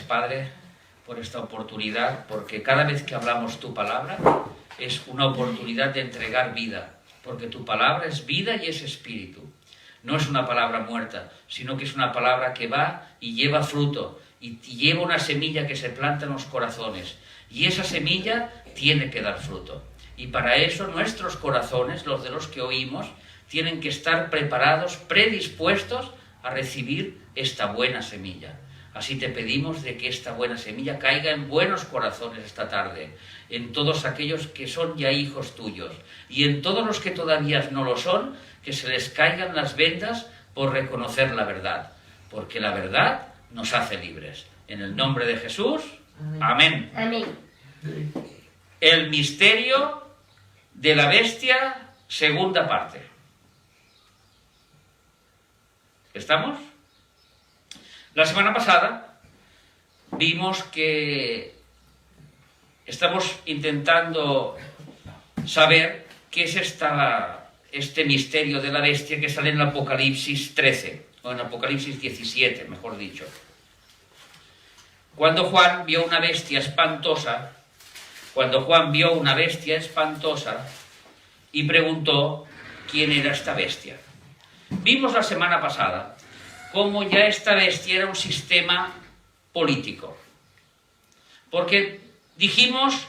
Padre, por esta oportunidad, porque cada vez que hablamos tu palabra es una oportunidad de entregar vida, porque tu palabra es vida y es espíritu. No es una palabra muerta, sino que es una palabra que va y lleva fruto, y lleva una semilla que se planta en los corazones, y esa semilla tiene que dar fruto. Y para eso nuestros corazones, los de los que oímos, tienen que estar preparados, predispuestos a recibir esta buena semilla. Así te pedimos de que esta buena semilla caiga en buenos corazones esta tarde, en todos aquellos que son ya hijos tuyos, y en todos los que todavía no lo son, que se les caigan las vendas por reconocer la verdad, porque la verdad nos hace libres. En el nombre de Jesús, amén. Amén. El misterio de la bestia, segunda parte. ¿Estamos? La semana pasada vimos que estamos intentando saber qué es este misterio de la bestia que sale en el Apocalipsis 13, o en Apocalipsis 17, mejor dicho. Cuando Juan vio una bestia espantosa, y preguntó quién era esta bestia. Vimos la semana pasada cómo ya esta bestia era un sistema político, porque dijimos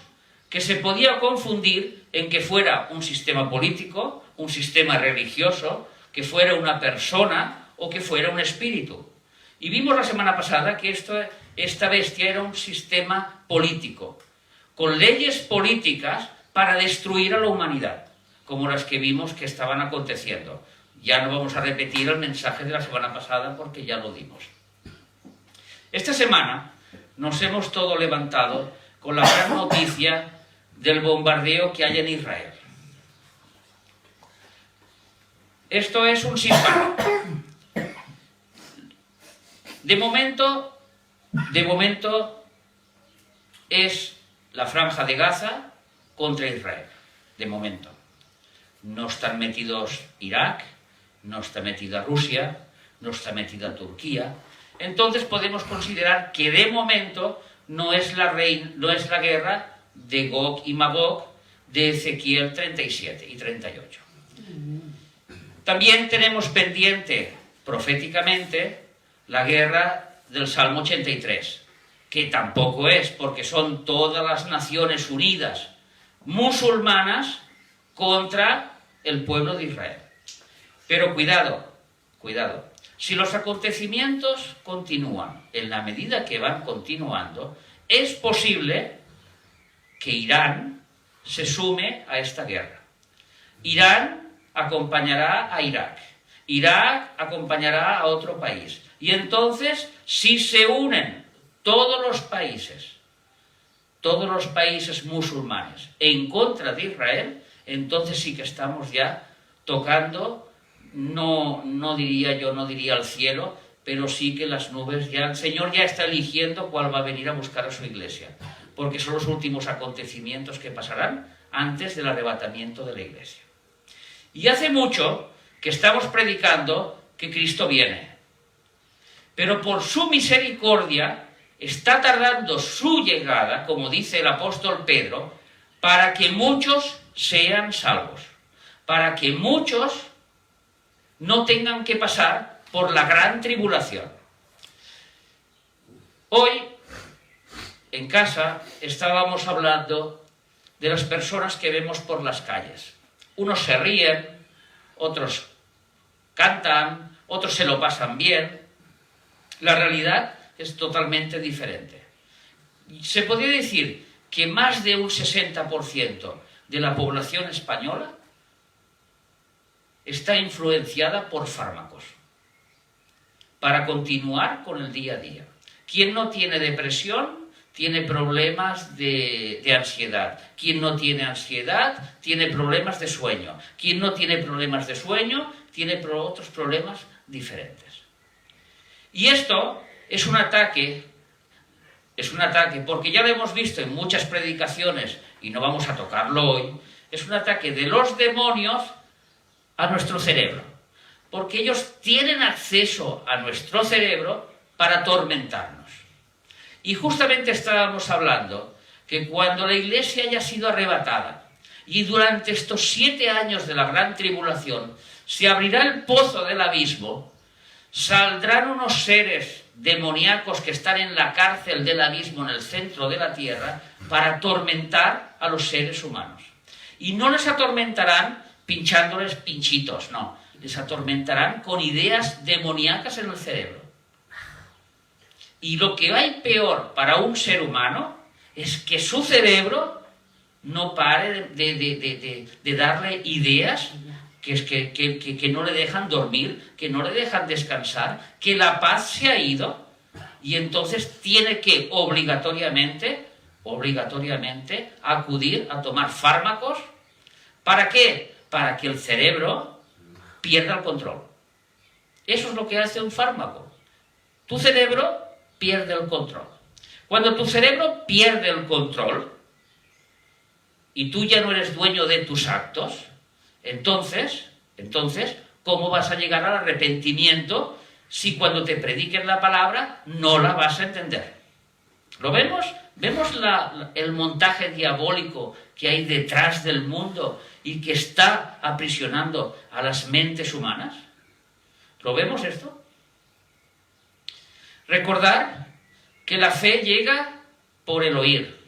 que se podía confundir en que fuera un sistema político, un sistema religioso, que fuera una persona o que fuera un espíritu. Y vimos la semana pasada que esta bestia era un sistema político, con leyes políticas para destruir a la humanidad, como las que vimos que estaban aconteciendo. Ya no vamos a repetir el mensaje de la semana pasada porque ya lo dimos. Esta semana nos hemos todo levantado con la gran noticia del bombardeo que hay en Israel. Esto es un sin parar. De momento es la franja de Gaza contra Israel. De momento. No están metidos Irak, no está metida Rusia, no está metida Turquía. Entonces podemos considerar que de momento no es la guerra de Gog y Magog de Ezequiel 37 y 38. También tenemos pendiente proféticamente la guerra del Salmo 83, que tampoco es, porque son todas las naciones unidas musulmanas contra el pueblo de Israel. Pero cuidado, si los acontecimientos continúan en la medida que van continuando, es posible que Irán se sume a esta guerra. Irán acompañará a Irak, Irak acompañará a otro país, y entonces si se unen todos los países musulmanes en contra de Israel, entonces sí que estamos ya tocando, no diría al cielo, pero sí que las nubes ya, el Señor ya está eligiendo cuál va a venir a buscar a su iglesia, porque son los últimos acontecimientos que pasarán antes del arrebatamiento de la iglesia. Y hace mucho que estamos predicando que Cristo viene, pero por su misericordia está tardando su llegada, como dice el apóstol Pedro, para que muchos sean salvos, para que muchos no tengan que pasar por la gran tribulación. Hoy, en casa, estábamos hablando de las personas que vemos por las calles. Unos se ríen, otros cantan, otros se lo pasan bien. La realidad es totalmente diferente. Se podría decir que más de un 60% de la población española está influenciada por fármacos para continuar con el día a día. Quien no tiene depresión tiene problemas de ansiedad. Quien no tiene ansiedad tiene problemas de sueño. Quien no tiene problemas de sueño tiene otros problemas diferentes. Y esto es un ataque porque ya lo hemos visto en muchas predicaciones y no vamos a tocarlo hoy. Es un ataque de los demonios a nuestro cerebro, porque ellos tienen acceso a nuestro cerebro para atormentarnos. Y justamente estábamos hablando que cuando la Iglesia haya sido arrebatada y durante estos 7 años de la gran tribulación se abrirá el pozo del abismo, saldrán unos seres demoníacos que están en la cárcel del abismo en el centro de la tierra para atormentar a los seres humanos. Y no les atormentarán pinchándoles pinchitos, no. Les atormentarán con ideas demoníacas en el cerebro. Y lo que hay peor para un ser humano es que su cerebro no pare de darle ideas que no le dejan dormir, que no le dejan descansar, que la paz se ha ido y entonces tiene que obligatoriamente acudir a tomar fármacos. ¿Para qué? Para que el cerebro pierda el control. Eso es lo que hace un fármaco. Tu cerebro pierde el control. Cuando tu cerebro pierde el control y tú ya no eres dueño de tus actos, entonces, ¿cómo vas a llegar al arrepentimiento si cuando te prediquen la palabra no la vas a entender? ¿Lo vemos? ¿Vemos el montaje diabólico que hay detrás del mundo y que está aprisionando a las mentes humanas? ¿Lo vemos esto? Recordar que la fe llega por el oír.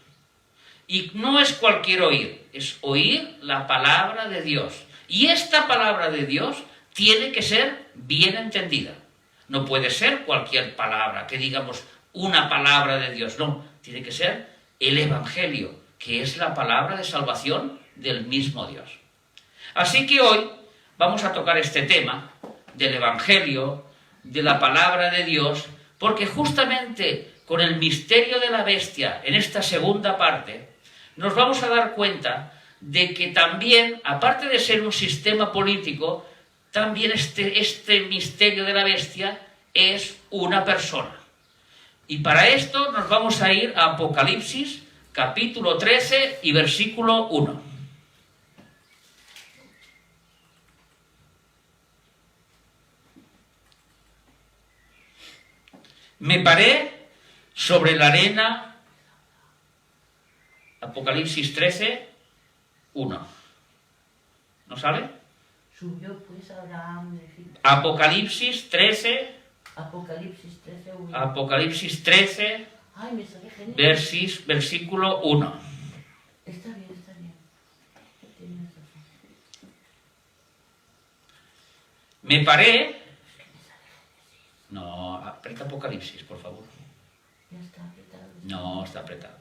Y no es cualquier oír, es oír la palabra de Dios. Y esta palabra de Dios tiene que ser bien entendida. No puede ser cualquier palabra, que digamos una palabra de Dios, no. Tiene que ser el Evangelio, que es la palabra de salvación del mismo Dios. Así que hoy vamos a tocar este tema del Evangelio, de la palabra de Dios, porque justamente con el misterio de la bestia, en esta segunda parte, nos vamos a dar cuenta de que también, aparte de ser un sistema político, también este misterio de la bestia es una persona. Y para esto nos vamos a ir a Apocalipsis, capítulo 13 y versículo 1. Me paré sobre la arena, Apocalipsis 13, 1. ¿No sale? Subió pues Abraham de Egipto. Apocalipsis 13, Apocalipsis 13, 1. Apocalipsis 13, Ay, me sale genial. versículo 1. Está bien, está bien. Tienes razón. Me paré. No, aprieta Apocalipsis, por favor. Ya está apretado. No, está apretado.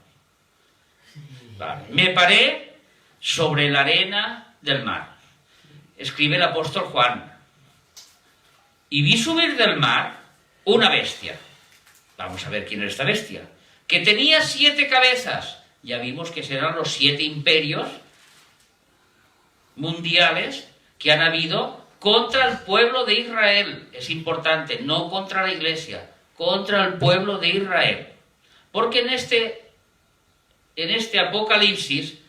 Sí. Vale. Me paré sobre la arena del mar. Escribe el apóstol Juan. Y vi subir del mar una bestia. Vamos a ver quién es esta bestia. Que tenía 7 cabezas. Ya vimos que serán los 7 imperios mundiales que han habido contra el pueblo de Israel. Es importante, no contra la Iglesia, contra el pueblo de Israel. Porque en este Apocalipsis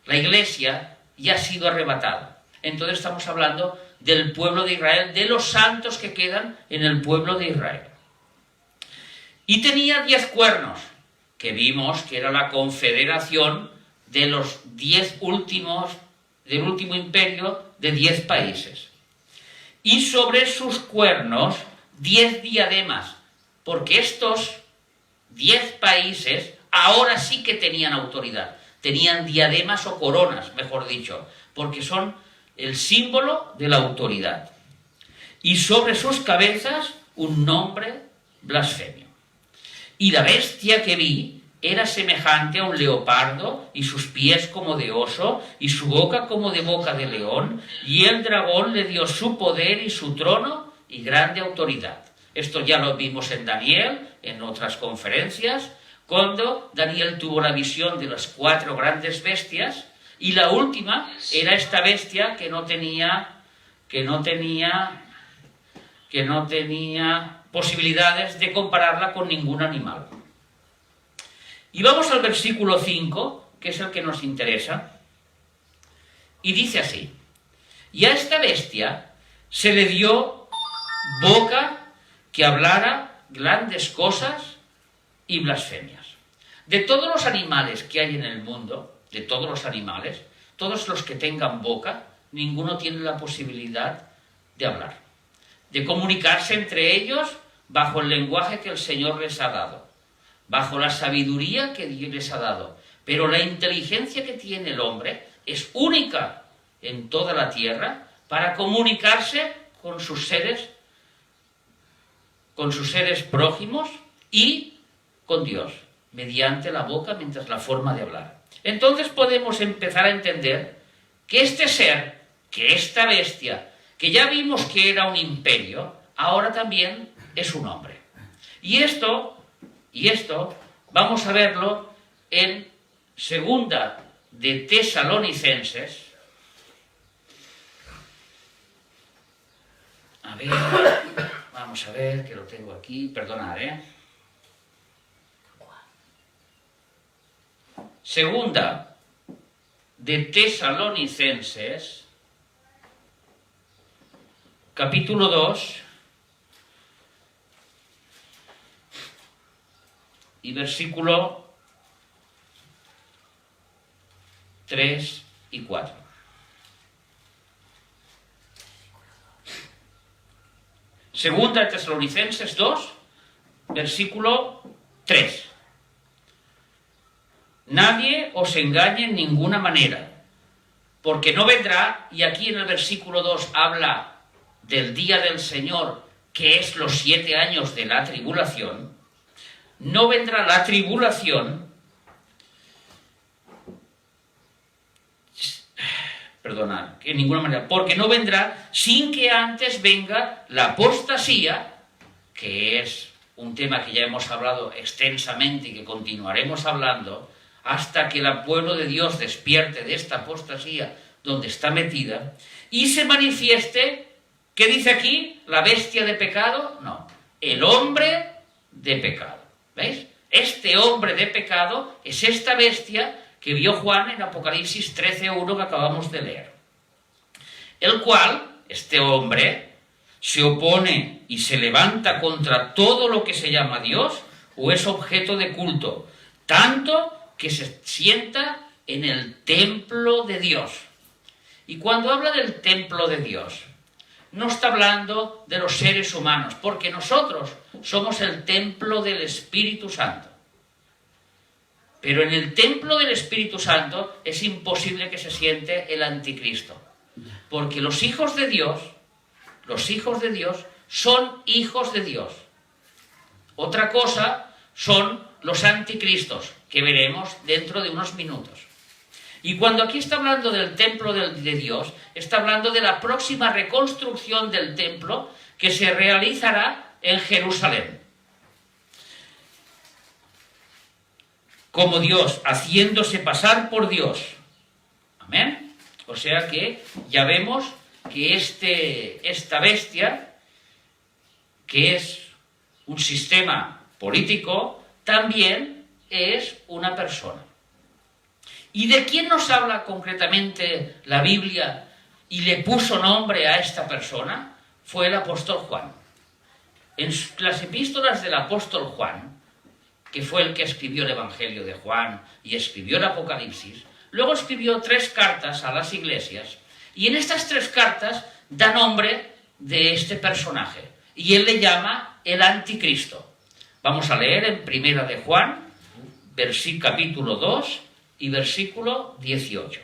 la Iglesia ya ha sido arrebatada. Entonces estamos hablando del pueblo de Israel, de los santos que quedan en el pueblo de Israel. Y tenía 10 cuernos, que vimos que era la confederación de los 10 últimos, del último imperio de 10 países. Y sobre sus cuernos 10 diademas, porque estos 10 países ahora sí que tenían autoridad, tenían diademas o coronas, mejor dicho, porque son el símbolo de la autoridad. Y sobre sus cabezas un nombre blasfemio. Y la bestia que vi era semejante a un leopardo, y sus pies como de oso, y su boca como de boca de león, y el dragón le dio su poder y su trono y grande autoridad. Esto ya lo vimos en Daniel, en otras conferencias, cuando Daniel tuvo la visión de las 4 grandes bestias, y la última era esta bestia que no tenía posibilidades de compararla con ningún animal. Y vamos al versículo 5, que es el que nos interesa, y dice así: y a esta bestia se le dio boca que hablara grandes cosas y blasfemias. De todos los animales que hay en el mundo, de todos los animales, todos los que tengan boca, ninguno tiene la posibilidad de hablar, de comunicarse entre ellos bajo el lenguaje que el Señor les ha dado, bajo la sabiduría que Dios les ha dado. Pero la inteligencia que tiene el hombre es única en toda la tierra para comunicarse con sus seres prójimos y con Dios, mediante la boca, mientras la forma de hablar. Entonces podemos empezar a entender que este ser, que esta bestia, que ya vimos que era un imperio, ahora también es un hombre. Y esto vamos a verlo en Segunda de Tesalonicenses. A ver, vamos a ver, que lo tengo aquí, perdonad, Segunda de Tesalonicenses, capítulo 2, y versículo 3 y 4. Segunda de Tesalonicenses 2, versículo 3. Nadie os engañe en ninguna manera, porque no vendrá, y aquí en el versículo 2 habla del día del Señor, que es los 7 años de la tribulación. No vendrá la tribulación, perdonad, en ninguna manera, porque no vendrá sin que antes venga la apostasía, que es un tema que ya hemos hablado extensamente y que continuaremos hablando, hasta que el pueblo de Dios despierte de esta apostasía donde está metida, y se manifieste, ¿qué dice aquí? ¿La bestia de pecado? No, el hombre de pecado. ¿Veis? Este hombre de pecado es esta bestia que vio Juan en Apocalipsis 13:1 que acabamos de leer. El cual, este hombre, se opone y se levanta contra todo lo que se llama Dios o es objeto de culto, tanto que se sienta en el templo de Dios. Y cuando habla del templo de Dios, no está hablando de los seres humanos, porque nosotros somos el templo del Espíritu Santo. Pero en el templo del Espíritu Santo es imposible que se siente el anticristo, porque los hijos de Dios son hijos de Dios. Otra cosa son los anticristos, que veremos dentro de unos minutos. Y cuando aquí está hablando del templo de Dios, está hablando de la próxima reconstrucción del templo que se realizará en Jerusalén. Como Dios, haciéndose pasar por Dios. Amén. O sea que ya vemos que esta bestia, que es un sistema político, también es una persona. ¿Y de quién nos habla concretamente la Biblia y le puso nombre a esta persona? Fue el apóstol Juan. En las epístolas del apóstol Juan, que fue el que escribió el Evangelio de Juan y escribió el Apocalipsis, luego escribió 3 cartas a las iglesias, y en estas 3 cartas da nombre de este personaje, y él le llama el anticristo. Vamos a leer en Primera de Juan, capítulo 2 y versículo 18.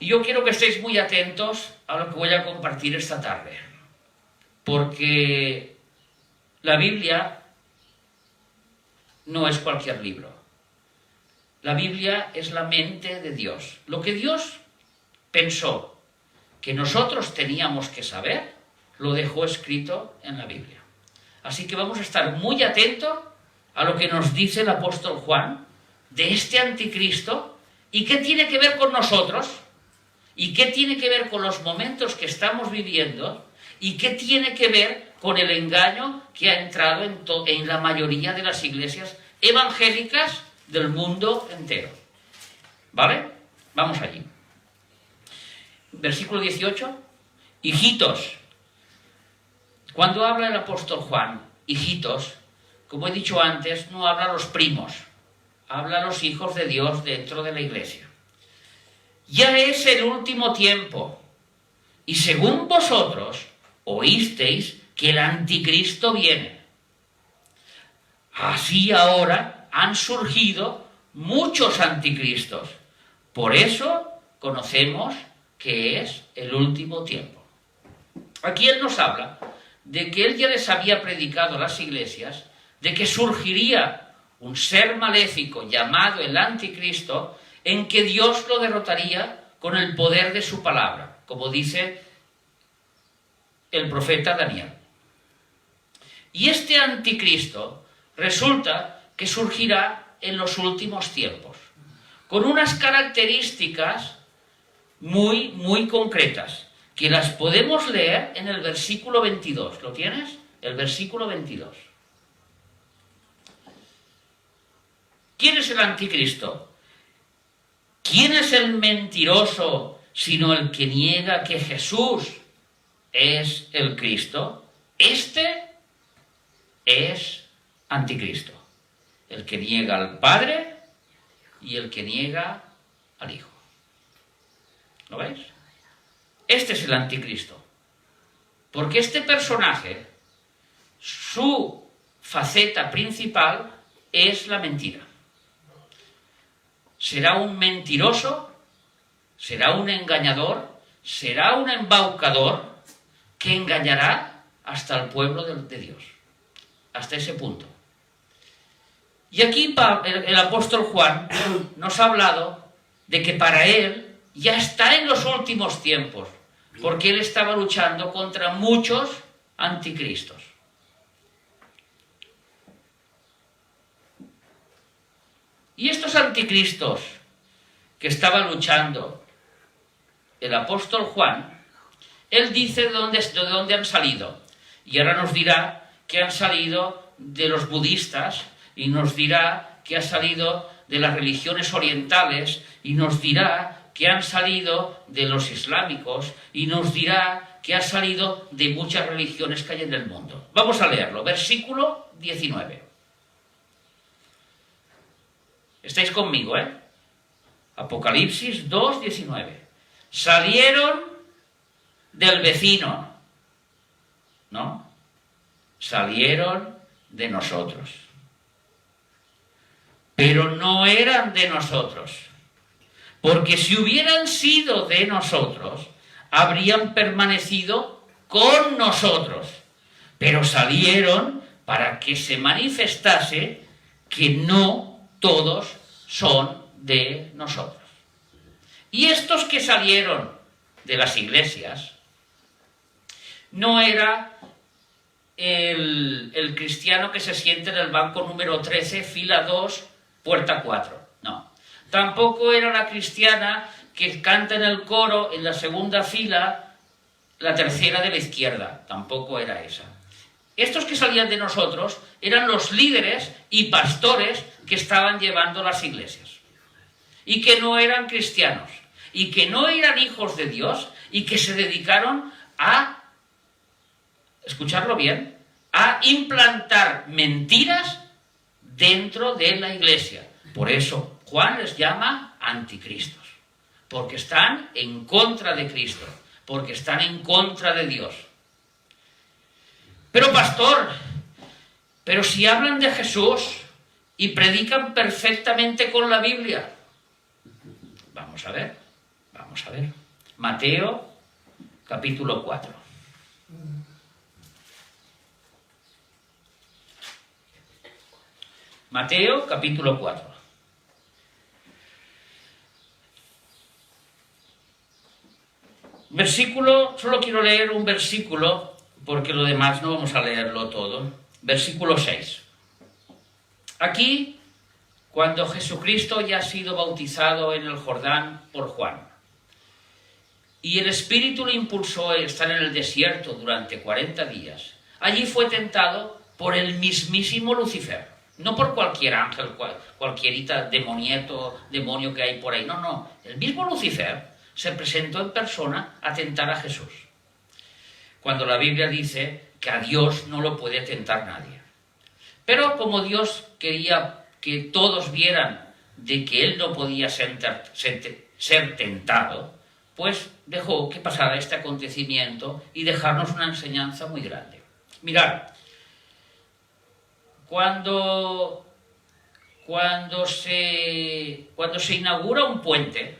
Y yo quiero que estéis muy atentos a lo que voy a compartir esta tarde, porque la Biblia no es cualquier libro. La Biblia es la mente de Dios. Lo que Dios pensó que nosotros teníamos que saber, lo dejó escrito en la Biblia. Así que vamos a estar muy atentos a lo que nos dice el apóstol Juan de este anticristo y qué tiene que ver con nosotros y qué tiene que ver con los momentos que estamos viviendo y qué tiene que ver con el engaño que ha entrado en la mayoría de las iglesias evangélicas del mundo entero. ¿Vale? Vamos allí. Versículo 18. Hijitos, Cuando habla el apóstol Juan, hijitos, como he dicho antes, no habla a los primos, habla a los hijos de Dios dentro de la iglesia. Ya es el último tiempo, y según vosotros oísteis que el anticristo viene. Así ahora han surgido muchos anticristos. Por eso conocemos que es el último tiempo. Aquí él nos habla de que él ya les había predicado a las iglesias de que surgiría un ser maléfico llamado el anticristo, en que Dios lo derrotaría con el poder de su palabra, como dice el profeta Daniel. Y este anticristo resulta que surgirá en los últimos tiempos, con unas características muy, muy concretas, que las podemos leer en el versículo 22. ¿Lo tienes? El versículo 22. ¿Quién es el anticristo? ¿Quién es el mentiroso sino el que niega que Jesús es el Cristo? Este es anticristo, el que niega al Padre y el que niega al Hijo. ¿Lo veis? Este es el anticristo, porque este personaje, su faceta principal es la mentira. Será un mentiroso, será un engañador, será un embaucador que engañará hasta el pueblo de Dios, hasta ese punto. Y aquí el apóstol Juan nos ha hablado de que para él ya está en los últimos tiempos, porque él estaba luchando contra muchos anticristos. Y estos anticristos que estaba luchando el apóstol Juan, él dice de dónde han salido. Y ahora nos dirá que han salido de los budistas, y nos dirá que ha salido de las religiones orientales, y nos dirá que han salido de los islámicos, y nos dirá que ha salido de muchas religiones que hay en el mundo. Vamos a leerlo, versículo 19. ¿Estáis conmigo, Apocalipsis 2, 19. Salieron del vecino, ¿no? Salieron de nosotros. Pero no eran de nosotros. Porque si hubieran sido de nosotros, habrían permanecido con nosotros. Pero salieron para que se manifestase que no todos son de nosotros. Y estos que salieron de las iglesias, no era el cristiano que se siente en el banco número 13, fila 2, puerta 4. No. Tampoco era la cristiana que canta en el coro en la segunda fila, la tercera de la izquierda. Tampoco era esa. Estos que salían de nosotros eran los líderes y pastores que estaban llevando las iglesias. Y que no eran cristianos. Y que no eran hijos de Dios. Y que se dedicaron a, escucharlo bien, a implantar mentiras dentro de la iglesia. Por eso Juan les llama anticristos. Porque están en contra de Cristo. Porque están en contra de Dios. Pero pastor, pero si hablan de Jesús y predican perfectamente con la Biblia. Vamos a ver. Mateo, capítulo 4. Mateo, capítulo 4. Solo quiero leer un versículo, porque lo demás no vamos a leerlo todo. Versículo 6. Aquí, cuando Jesucristo ya ha sido bautizado en el Jordán por Juan, y el Espíritu le impulsó a estar en el desierto durante 40 días, allí fue tentado por el mismísimo Lucifer, no por cualquier ángel, cualquierita demonio que hay por ahí, no, el mismo Lucifer se presentó en persona a tentar a Jesús. Cuando la Biblia dice que a Dios no lo puede tentar nadie. Pero como Dios quería que todos vieran de que él no podía ser tentado, pues dejó que pasara este acontecimiento y dejarnos una enseñanza muy grande. Mirad, cuando se inaugura un puente,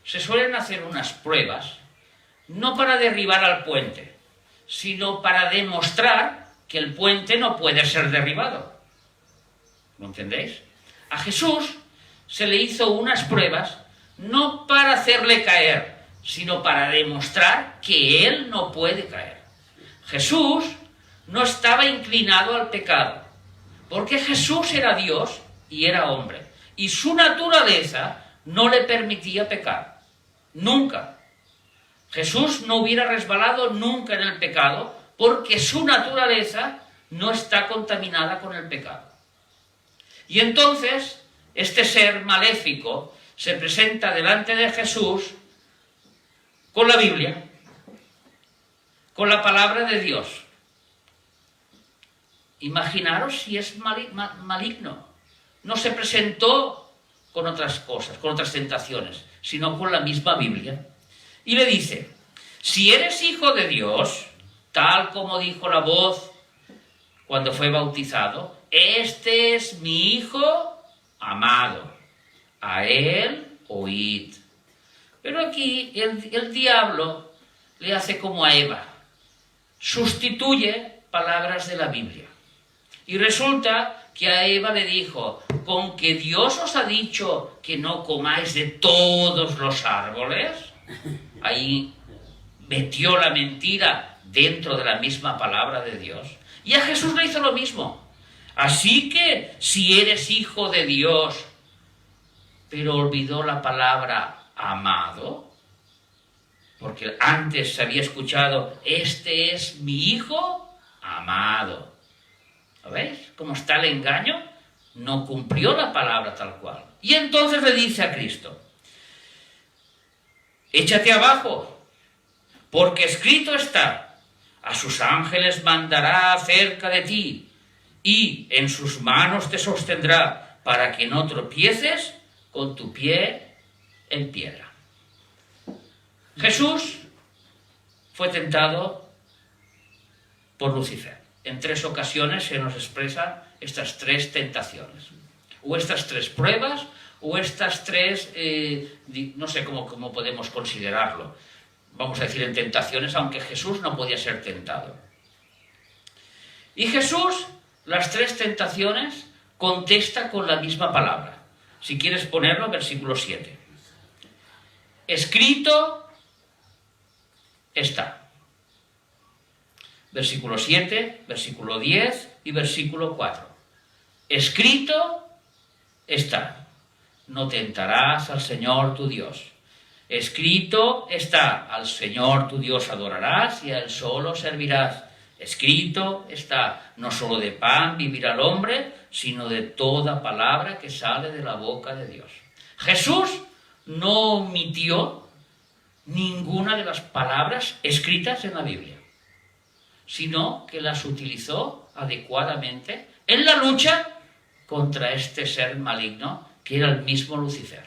se suelen hacer unas pruebas, no para derribar al puente, sino para demostrar que el puente no puede ser derribado. ¿Lo entendéis? A Jesús se le hizo unas pruebas no para hacerle caer, sino para demostrar que él no puede caer. Jesús no estaba inclinado al pecado, porque Jesús era Dios y era hombre, y su naturaleza no le permitía pecar. Nunca. Jesús no hubiera resbalado nunca en el pecado, porque su naturaleza no está contaminada con el pecado. Y entonces, este ser maléfico se presenta delante de Jesús con la Biblia, con la palabra de Dios. Imaginaros si es maligno. No se presentó con otras cosas, con otras tentaciones, sino con la misma Biblia. Y le dice, si eres hijo de Dios, tal como dijo la voz cuando fue bautizado, este es mi hijo amado, a él oíd. Pero aquí el diablo le hace como a Eva, sustituye palabras de la Biblia. Y resulta que a Eva le dijo, ¿con que Dios os ha dicho que no comáis de todos los árboles? Ahí metió la mentira dentro de la misma palabra de Dios. Y a Jesús le hizo lo mismo. Así que si eres hijo de Dios, pero olvidó la palabra amado, porque antes se había escuchado, este es mi hijo amado. ¿Lo veis? ¿Cómo está el engaño? No cumplió la palabra tal cual. Y entonces le dice a Cristo, échate abajo, porque escrito está, a sus ángeles mandará acerca de ti, y en sus manos te sostendrá, para que no tropieces con tu pie en piedra. Jesús fue tentado por Lucifer. En 3 ocasiones se nos expresan estas 3 tentaciones, o estas 3 pruebas, o estas 3, no sé cómo podemos considerarlo, vamos a decir en tentaciones, aunque Jesús no podía ser tentado. Y Jesús, las 3 tentaciones, contesta con la misma palabra. Si quieres ponerlo, versículo 7. Escrito está. Versículo 7, versículo 10 y versículo 4. Escrito está. No tentarás al Señor tu Dios. Escrito está. Al Señor tu Dios adorarás y a Él solo servirás. Escrito está. No solo de pan vivirá el hombre, sino de toda palabra que sale de la boca de Dios. Jesús no omitió ninguna de las palabras escritas en la Biblia, sino que las utilizó adecuadamente en la lucha contra este ser maligno que era el mismo Lucifer.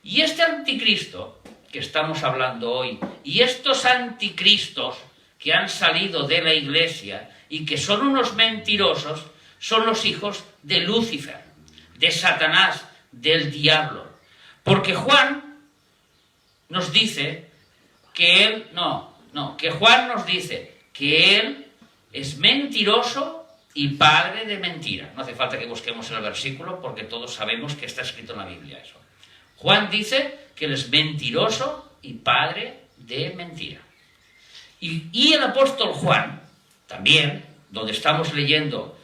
Y este anticristo que estamos hablando hoy, y estos anticristos que han salido de la iglesia y que son unos mentirosos, son los hijos de Lucifer, de Satanás, del diablo. Porque Juan nos dice que él, que Juan nos dice que él es mentiroso y padre de mentira. No hace falta que busquemos el versículo porque todos sabemos que está escrito en la Biblia eso. Juan dice que él es mentiroso y padre de mentira. Y el apóstol Juan, también, donde estamos leyendo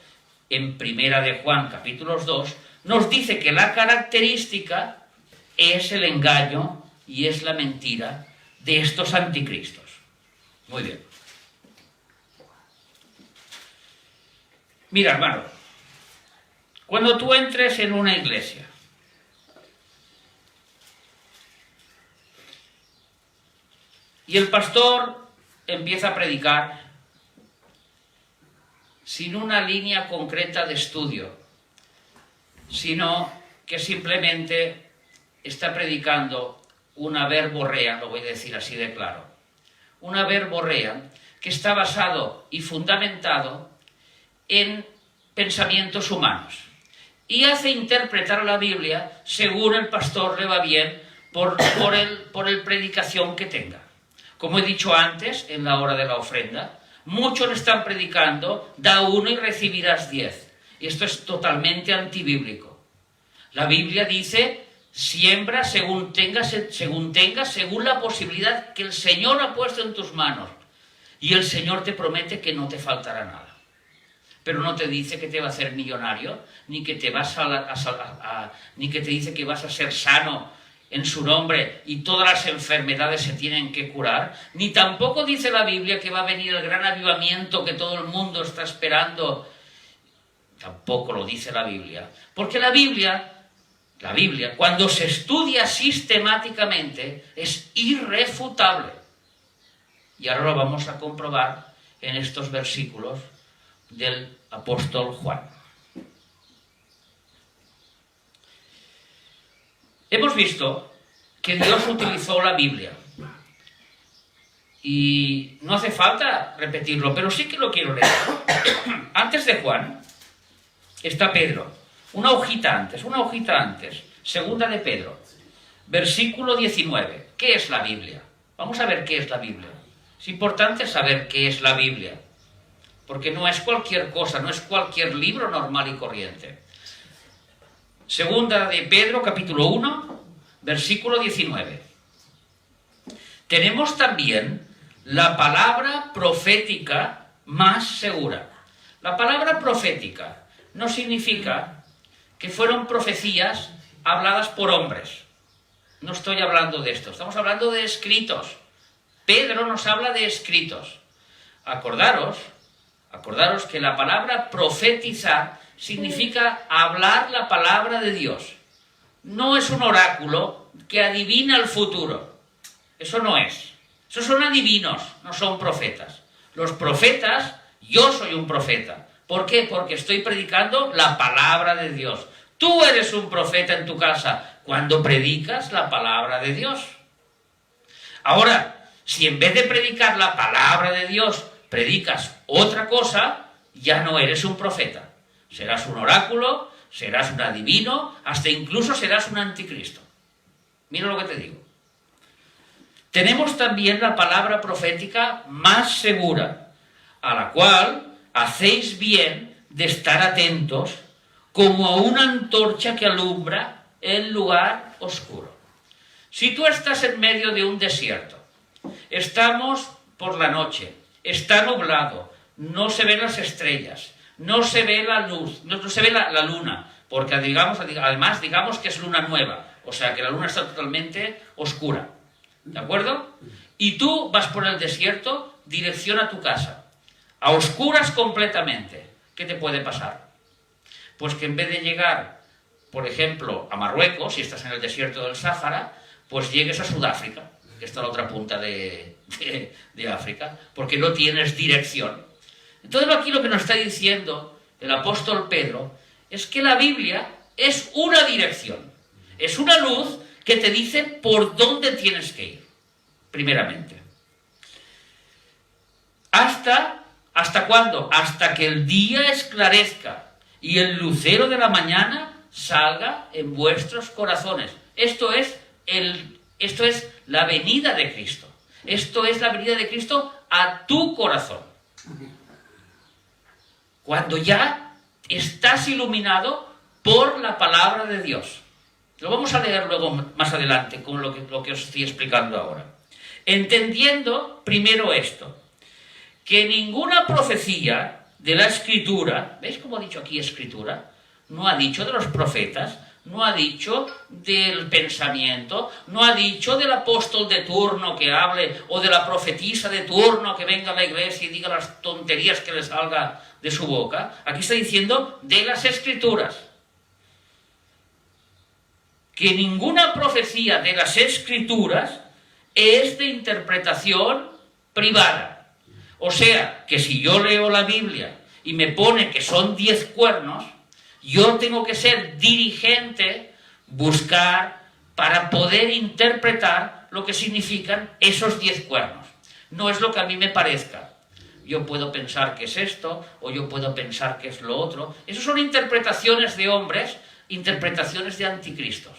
en Primera de Juan, capítulos 2, nos dice que la característica es el engaño y es la mentira de estos anticristos. Muy bien. Mira, hermano, cuando tú entres en una iglesia y el pastor empieza a predicar sin una línea concreta de estudio, sino que simplemente está predicando una verborrea, lo voy a decir así de claro, una verborrea que está basado y fundamentado en pensamientos humanos y hace interpretar la Biblia según el pastor le va bien por el predicación que tenga. Como he dicho antes, en la hora de la ofrenda, muchos le están predicando, da 1 y recibirás 10. Y esto es totalmente antibíblico. La Biblia dice, siembra según tengas, según la posibilidad que el Señor ha puesto en tus manos. Y el Señor te promete que no te faltará nada. Pero no te dice que te va a hacer millonario, ni que te ni que te dice que vas a ser sano en su nombre y todas las enfermedades se tienen que curar, ni tampoco dice la Biblia que va a venir el gran avivamiento que todo el mundo está esperando. Tampoco lo dice la Biblia, porque la Biblia, cuando se estudia sistemáticamente, es irrefutable. Y ahora lo vamos a comprobar en estos versículos del apóstol Juan. Hemos visto que Dios utilizó la Biblia. Y no hace falta repetirlo, pero sí que lo quiero leer. Antes de Juan está Pedro. Una hojita antes. Segunda de Pedro. Versículo 19. ¿Qué es la Biblia? Vamos a ver qué es la Biblia. Es importante saber qué es la Biblia. Porque no es cualquier cosa, no es cualquier libro normal y corriente. Segunda de Pedro, capítulo 1, versículo 19. Tenemos también la palabra profética más segura. La palabra profética no significa que fueron profecías habladas por hombres. No estoy hablando de esto, estamos hablando de escritos. Pedro nos habla de escritos. Acordaros que la palabra profetizar significa hablar la palabra de Dios. No es un oráculo que adivina el futuro. Eso no es. Esos son adivinos, no son profetas. Los profetas, yo soy un profeta. ¿Por qué? Porque estoy predicando la palabra de Dios. Tú eres un profeta en tu casa cuando predicas la palabra de Dios. Ahora, si en vez de predicar la palabra de Dios, predicas otra cosa, ya no eres un profeta. Serás un oráculo, serás un adivino, hasta incluso serás un anticristo. Mira lo que te digo. Tenemos también la palabra profética más segura, a la cual hacéis bien de estar atentos como a una antorcha que alumbra el lugar oscuro. Si tú estás en medio de un desierto, estamos por la noche, está nublado, no se ven las estrellas, no se ve la luz, no se ve la luna, porque además digamos que es luna nueva, o sea que la luna está totalmente oscura, ¿de acuerdo? Y tú vas por el desierto, dirección a tu casa, a oscuras completamente. ¿Qué te puede pasar? Pues que en vez de llegar, por ejemplo, a Marruecos, si estás en el desierto del Sáhara, pues llegues a Sudáfrica, que está a la otra punta de África, porque no tienes dirección. Entonces aquí lo que nos está diciendo el apóstol Pedro es que la Biblia es una dirección, es una luz que te dice por dónde tienes que ir, primeramente. ¿Hasta cuándo? Hasta que el día esclarezca y el lucero de la mañana salga en vuestros corazones. Esto es la venida de Cristo. Esto es la venida de Cristo a tu corazón. Cuando ya estás iluminado por la palabra de Dios. Lo vamos a leer luego más adelante, con lo que os estoy explicando ahora. Entendiendo primero esto, que ninguna profecía de la Escritura, ¿veis cómo ha dicho aquí Escritura? No ha dicho de los profetas, no ha dicho del pensamiento, no ha dicho del apóstol de turno que hable, o de la profetisa de turno que venga a la iglesia y diga las tonterías que le salga de su boca. Aquí está diciendo de las Escrituras. Que ninguna profecía de las Escrituras es de interpretación privada. O sea, que si yo leo la Biblia y me pone que son 10 cuernos, yo tengo que ser dirigente, buscar para poder interpretar lo que significan esos 10 cuernos. No es lo que a mí me parezca. Yo puedo pensar que es esto, o yo puedo pensar que es lo otro. Esas son interpretaciones de hombres, interpretaciones de anticristos.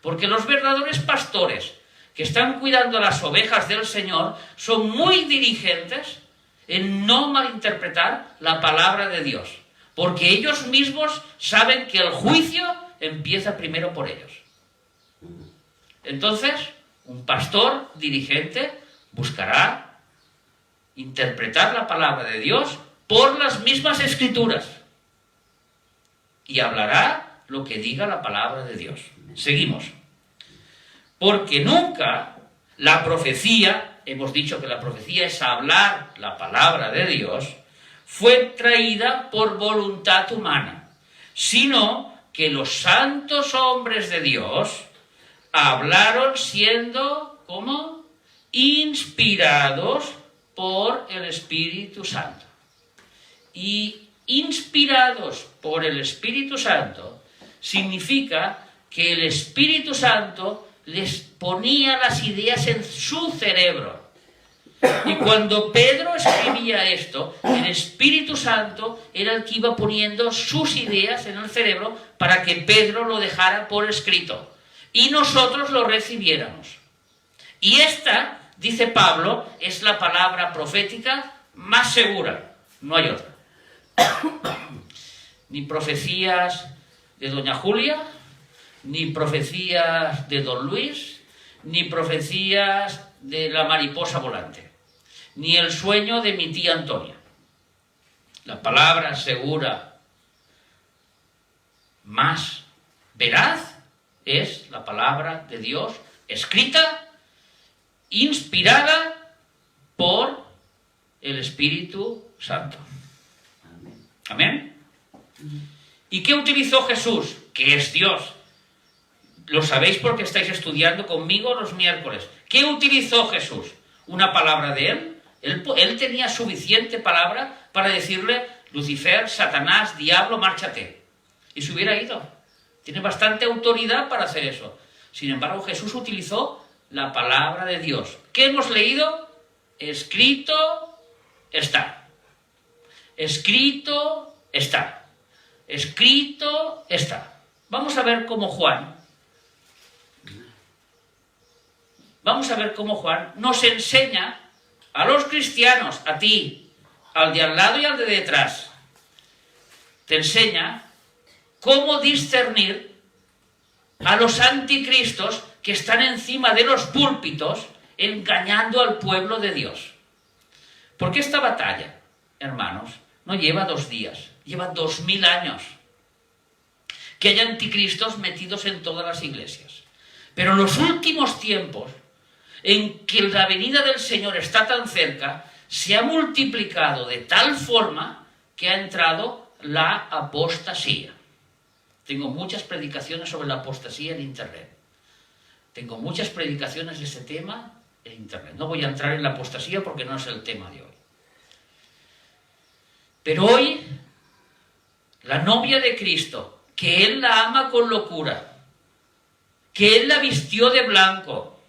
Porque los verdaderos pastores que están cuidando las ovejas del Señor son muy dirigentes en no malinterpretar la palabra de Dios. Porque ellos mismos saben que el juicio empieza primero por ellos. Entonces, un pastor dirigente buscará interpretar la palabra de Dios por las mismas escrituras y hablará lo que diga la palabra de Dios. Seguimos. Porque nunca la profecía, hemos dicho que la profecía es hablar la palabra de Dios, fue traída por voluntad humana, sino que los santos hombres de Dios hablaron siendo, ¿cómo? Inspirados por el Espíritu Santo. Y inspirados por el Espíritu Santo significa que el Espíritu Santo les ponía las ideas en su cerebro. Y cuando Pedro escribía esto, el Espíritu Santo era el que iba poniendo sus ideas en el cerebro para que Pedro lo dejara por escrito y nosotros lo recibiéramos. Y esta, dice Pablo, es la palabra profética más segura, no hay otra. Ni profecías de doña Julia, ni profecías de don Luis, ni profecías de la mariposa volante, ni el sueño de mi tía Antonia. La palabra segura más veraz es la palabra de Dios escrita, inspirada por el Espíritu Santo. Amén. ¿Y qué utilizó Jesús? Que es Dios. Lo sabéis porque estáis estudiando conmigo los miércoles. ¿Qué utilizó Jesús? ¿Una palabra de él? Él tenía suficiente palabra para decirle: Lucifer, Satanás, diablo, márchate. Y se hubiera ido. Tiene bastante autoridad para hacer eso. Sin embargo, Jesús utilizó la palabra de Dios. ¿Qué hemos leído? Escrito está. Escrito está. Escrito está. Vamos a ver cómo Juan nos enseña a los cristianos, a ti, al de al lado y al de detrás. Te enseña cómo discernir a los anticristos que están encima de los púlpitos engañando al pueblo de Dios. Porque esta batalla, hermanos, no lleva 2 días, lleva 2000 años. Que hay anticristos metidos en todas las iglesias. Pero en los últimos tiempos, en que la venida del Señor está tan cerca, se ha multiplicado de tal forma que ha entrado la apostasía. Tengo muchas predicaciones sobre la apostasía en internet. Tengo muchas predicaciones de ese tema en internet. No voy a entrar en la apostasía porque no es el tema de hoy. Pero hoy, la novia de Cristo, que Él la ama con locura, que Él la vistió de blanco,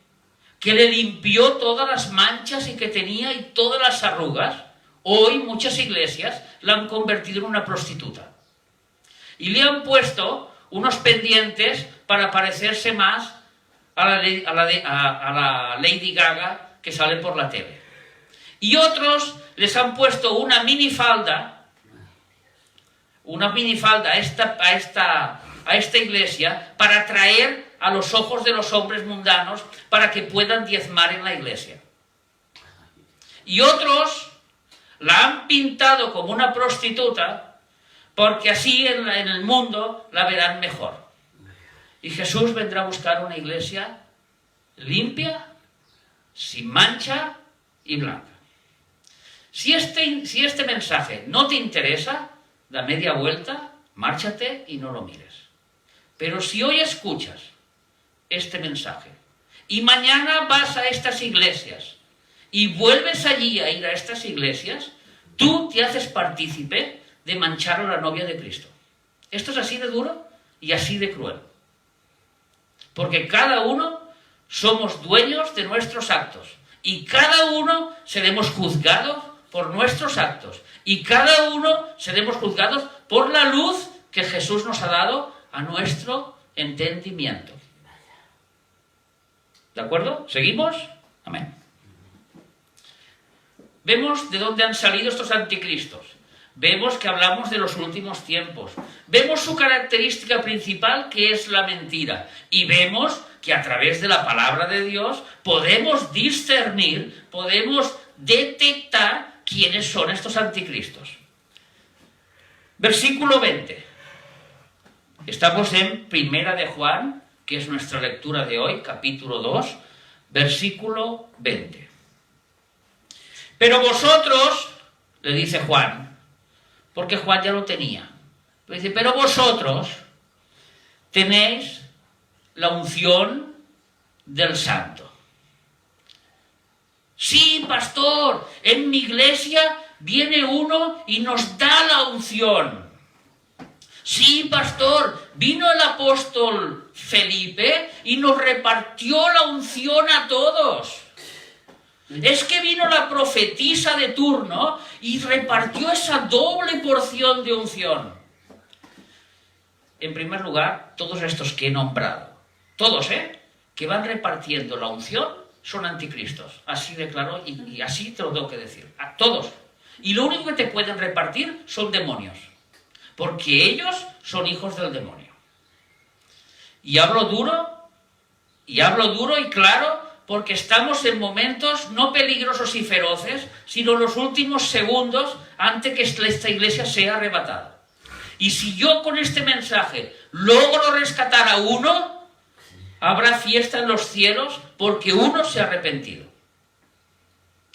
que le limpió todas las manchas y que tenía y todas las arrugas, hoy muchas iglesias la han convertido en una prostituta. Y le han puesto unos pendientes para parecerse más a la Lady Gaga que sale por la tele. Y otros les han puesto una minifalda a esta iglesia para atraer a los ojos de los hombres mundanos para que puedan diezmar en la iglesia. Y otros la han pintado como una prostituta porque así en el mundo la verán mejor. Y Jesús vendrá a buscar una iglesia limpia, sin mancha y blanca. Si este mensaje no te interesa, da media vuelta, márchate y no lo mires. Pero si hoy escuchas este mensaje y mañana vas a estas iglesias y vuelves allí a ir a estas iglesias, tú te haces partícipe de manchar a la novia de Cristo. Esto es así de duro y así de cruel. Porque cada uno somos dueños de nuestros actos y cada uno seremos juzgados por nuestros actos y cada uno seremos juzgados por la luz que Jesús nos ha dado a nuestro entendimiento. ¿De acuerdo? ¿Seguimos? Amén. Vemos de dónde han salido estos anticristos. Vemos que hablamos de los últimos tiempos. Vemos su característica principal, que es la mentira. Y vemos que a través de la palabra de Dios podemos discernir, podemos detectar quiénes son estos anticristos. Versículo 20. Estamos en Primera de Juan, que es nuestra lectura de hoy, capítulo 2, versículo 20. Pero vosotros, le dice Juan, porque Juan ya lo tenía, le dice, pero vosotros tenéis la unción del Santo. Sí, pastor, en mi iglesia viene uno y nos da la unción. Sí, pastor, vino el apóstol Felipe y nos repartió la unción a todos. Es que vino la profetisa de turno y repartió esa doble porción de unción. En primer lugar, todos estos que he nombrado, todos, que van repartiendo la unción, son anticristos. Así de claro y así te lo tengo que decir. A todos. Y lo único que te pueden repartir son demonios. Porque ellos son hijos del demonio. Y hablo duro y claro, porque estamos en momentos no peligrosos y feroces, sino los últimos segundos antes que esta iglesia sea arrebatada. Y si yo con este mensaje logro rescatar a uno, habrá fiesta en los cielos porque uno se ha arrepentido.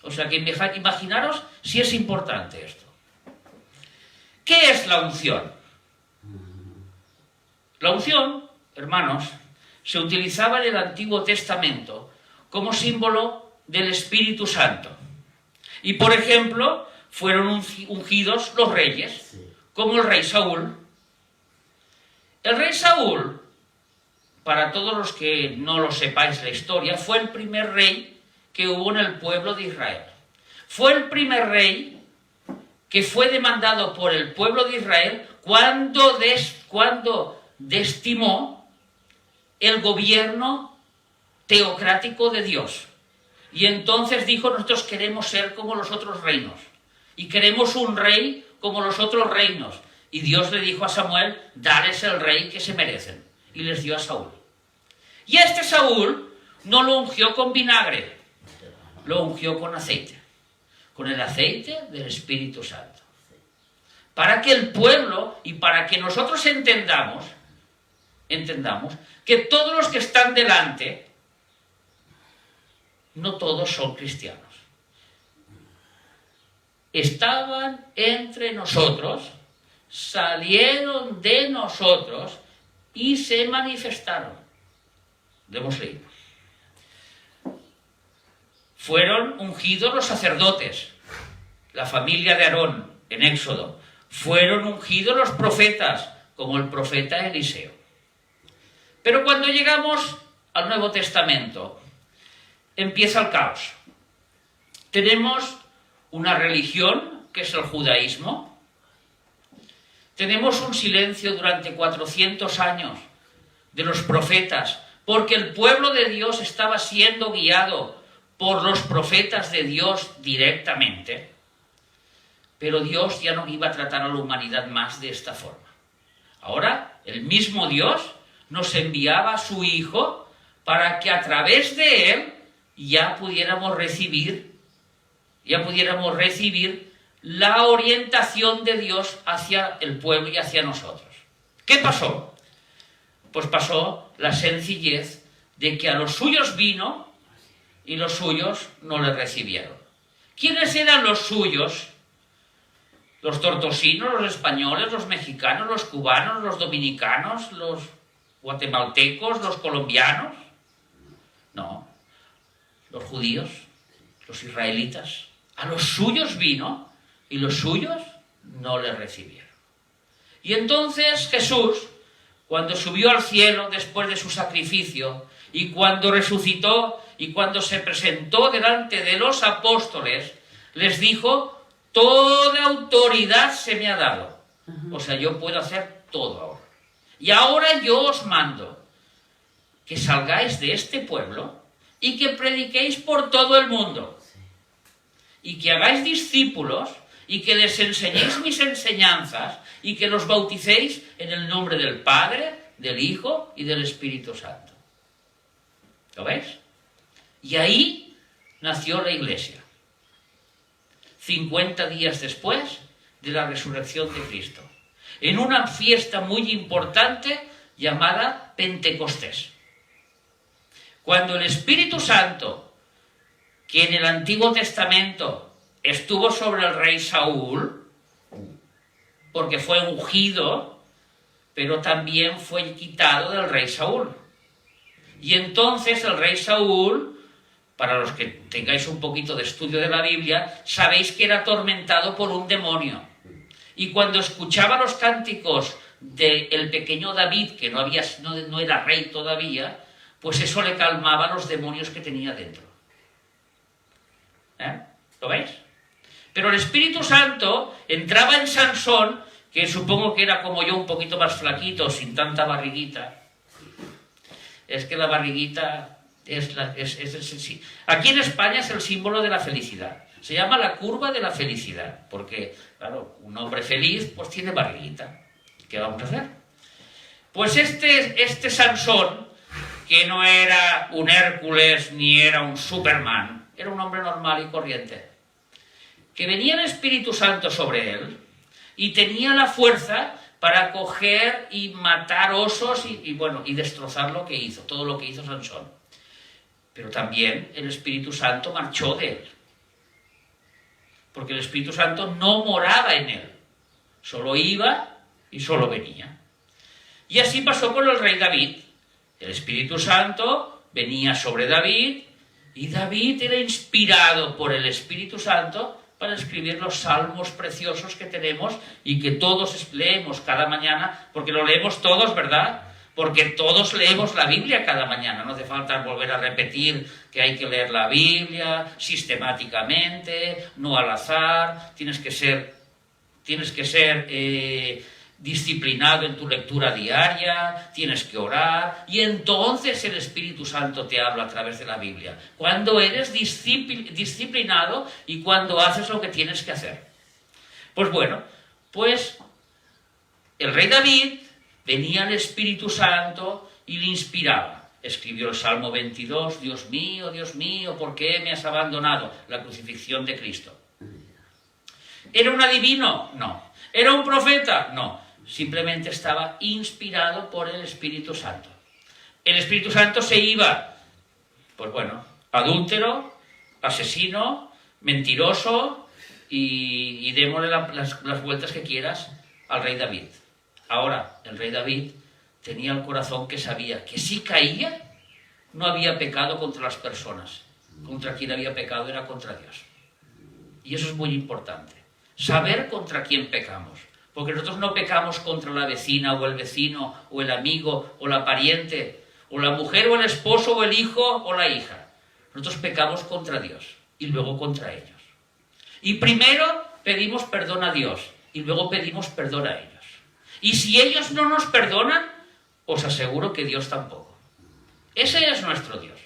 O sea que imaginaros si es importante esto. ¿Qué es la unción? La unción, hermanos, se utilizaba en el Antiguo Testamento como símbolo del Espíritu Santo. Y, por ejemplo, fueron ungidos los reyes, como el rey Saúl. El rey Saúl, para todos los que no lo sepáis la historia, fue el primer rey que hubo en el pueblo de Israel. Fue el primer rey que fue demandado por el pueblo de Israel cuando desestimó el gobierno teocrático de Dios. Y entonces dijo, nosotros queremos ser como los otros reinos. Y queremos un rey como los otros reinos. Y Dios le dijo a Samuel, dales el rey que se merecen. Y les dio a Saúl. Y a este Saúl no lo ungió con vinagre, lo ungió con aceite. Con el aceite del Espíritu Santo. Para que el pueblo y para que nosotros entendamos que todos los que están delante, no todos son cristianos. Estaban entre nosotros, salieron de nosotros y se manifestaron. Lo hemos leído. Fueron ungidos los sacerdotes, la familia de Aarón en Éxodo. Fueron ungidos los profetas, como el profeta Eliseo. Pero cuando llegamos al Nuevo Testamento, empieza el caos. Tenemos una religión, que es el judaísmo. Tenemos un silencio durante 400 años de los profetas, porque el pueblo de Dios estaba siendo guiado por los profetas de Dios directamente. Pero Dios ya no iba a tratar a la humanidad más de esta forma. Ahora, el mismo Dios nos enviaba a su Hijo para que a través de Él ya pudiéramos recibir la orientación de Dios hacia el pueblo y hacia nosotros. ¿Qué pasó? Pues pasó la sencillez de que a los suyos vino y los suyos no le recibieron. ¿Quiénes eran los suyos? Los tortosinos, los españoles, los mexicanos, los cubanos, los dominicanos, los guatemaltecos, los colombianos. No, los judíos, los israelitas. A los suyos vino y los suyos no le recibieron. Y entonces Jesús, cuando subió al cielo después de su sacrificio, y cuando resucitó, y cuando se presentó delante de los apóstoles, les dijo: toda autoridad se me ha dado. O sea, yo puedo hacer todo ahora. Y ahora yo os mando que salgáis de este pueblo y que prediquéis por todo el mundo. Y que hagáis discípulos y que les enseñéis mis enseñanzas y que los bauticéis en el nombre del Padre, del Hijo y del Espíritu Santo. ¿Lo veis? Y ahí nació la Iglesia. 50 días después de la resurrección de Cristo. En una fiesta muy importante llamada Pentecostés. Cuando el Espíritu Santo, que en el Antiguo Testamento estuvo sobre el rey Saúl, porque fue ungido, pero también fue quitado del rey Saúl. Y entonces el rey Saúl, para los que tengáis un poquito de estudio de la Biblia, sabéis que era atormentado por un demonio. Y cuando escuchaba los cánticos del pequeño David, que no era rey todavía, pues eso le calmaba los demonios que tenía dentro. ¿Lo veis? Pero el Espíritu Santo entraba en Sansón, que supongo que era como yo, un poquito más flaquito, sin tanta barriguita. Es que la barriguita aquí en España es el símbolo de la felicidad. Se llama la curva de la felicidad, porque, claro, un hombre feliz pues tiene barriguita. ¿Qué vamos a hacer? Pues este Sansón, que no era un Hércules ni era un Superman, era un hombre normal y corriente, que venía el Espíritu Santo sobre él y tenía la fuerza para coger y matar osos y destrozar lo que hizo, todo lo que hizo Sansón. Pero también el Espíritu Santo marchó de él, porque el Espíritu Santo no moraba en él, solo iba y solo venía. Y así pasó con el rey David. El Espíritu Santo venía sobre David y David era inspirado por el Espíritu Santo para escribir los salmos preciosos que tenemos y que todos leemos cada mañana, porque lo leemos todos, ¿verdad? Porque todos leemos la Biblia cada mañana, no hace falta volver a repetir que hay que leer la Biblia sistemáticamente, no al azar, tienes que ser disciplinado en tu lectura diaria, tienes que orar, y entonces el Espíritu Santo te habla a través de la Biblia. Cuando eres disciplinado y cuando haces lo que tienes que hacer. Pues bueno, el rey David venía el Espíritu Santo y le inspiraba. Escribió el Salmo 22, Dios mío, ¿por qué me has abandonado? La crucifixión de Cristo. ¿Era un adivino? No. ¿Era un profeta? No. Simplemente estaba inspirado por el Espíritu Santo. El Espíritu Santo se iba, adúltero, asesino, mentiroso, y démosle las vueltas que quieras al rey David. Ahora, el rey David tenía el corazón que sabía que si caía, no había pecado contra las personas. Contra quien había pecado era contra Dios. Y eso es muy importante. Saber contra quién pecamos. Porque nosotros no pecamos contra la vecina o el vecino o el amigo o la pariente o la mujer o el esposo o el hijo o la hija. Nosotros pecamos contra Dios y luego contra ellos. Y primero pedimos perdón a Dios y luego pedimos perdón a ellos. Y si ellos no nos perdonan, os aseguro que Dios tampoco. Ese es nuestro Dios.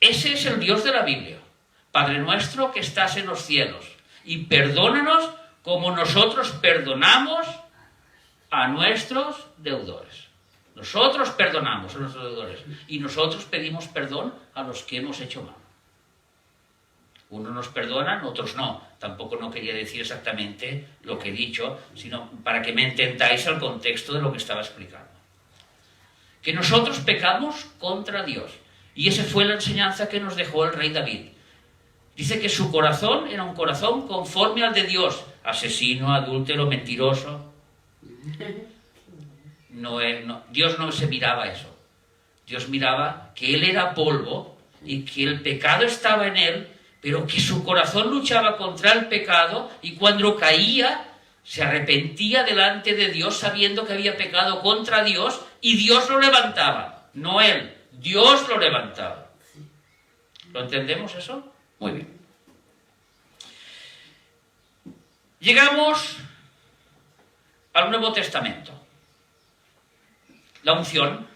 Ese es el Dios de la Biblia. Padre nuestro que estás en los cielos, y perdónanos como nosotros perdonamos a nuestros deudores. Nosotros perdonamos a nuestros deudores y nosotros pedimos perdón a los que hemos hecho mal. Unos nos perdonan, otros no. Tampoco no quería decir exactamente lo que he dicho, sino para que me entendáis el contexto de lo que estaba explicando. Que nosotros pecamos contra Dios. Y esa fue la enseñanza que nos dejó el rey David. Dice que su corazón era un corazón conforme al de Dios. Asesino, adúltero, mentiroso. Dios no se miraba eso. Dios miraba que él era polvo y que el pecado estaba en él, pero que su corazón luchaba contra el pecado y cuando caía se arrepentía delante de Dios sabiendo que había pecado contra Dios y Dios lo levantaba, no él, Dios lo levantaba. ¿Lo entendemos eso? Muy bien. Llegamos al Nuevo Testamento. La unción.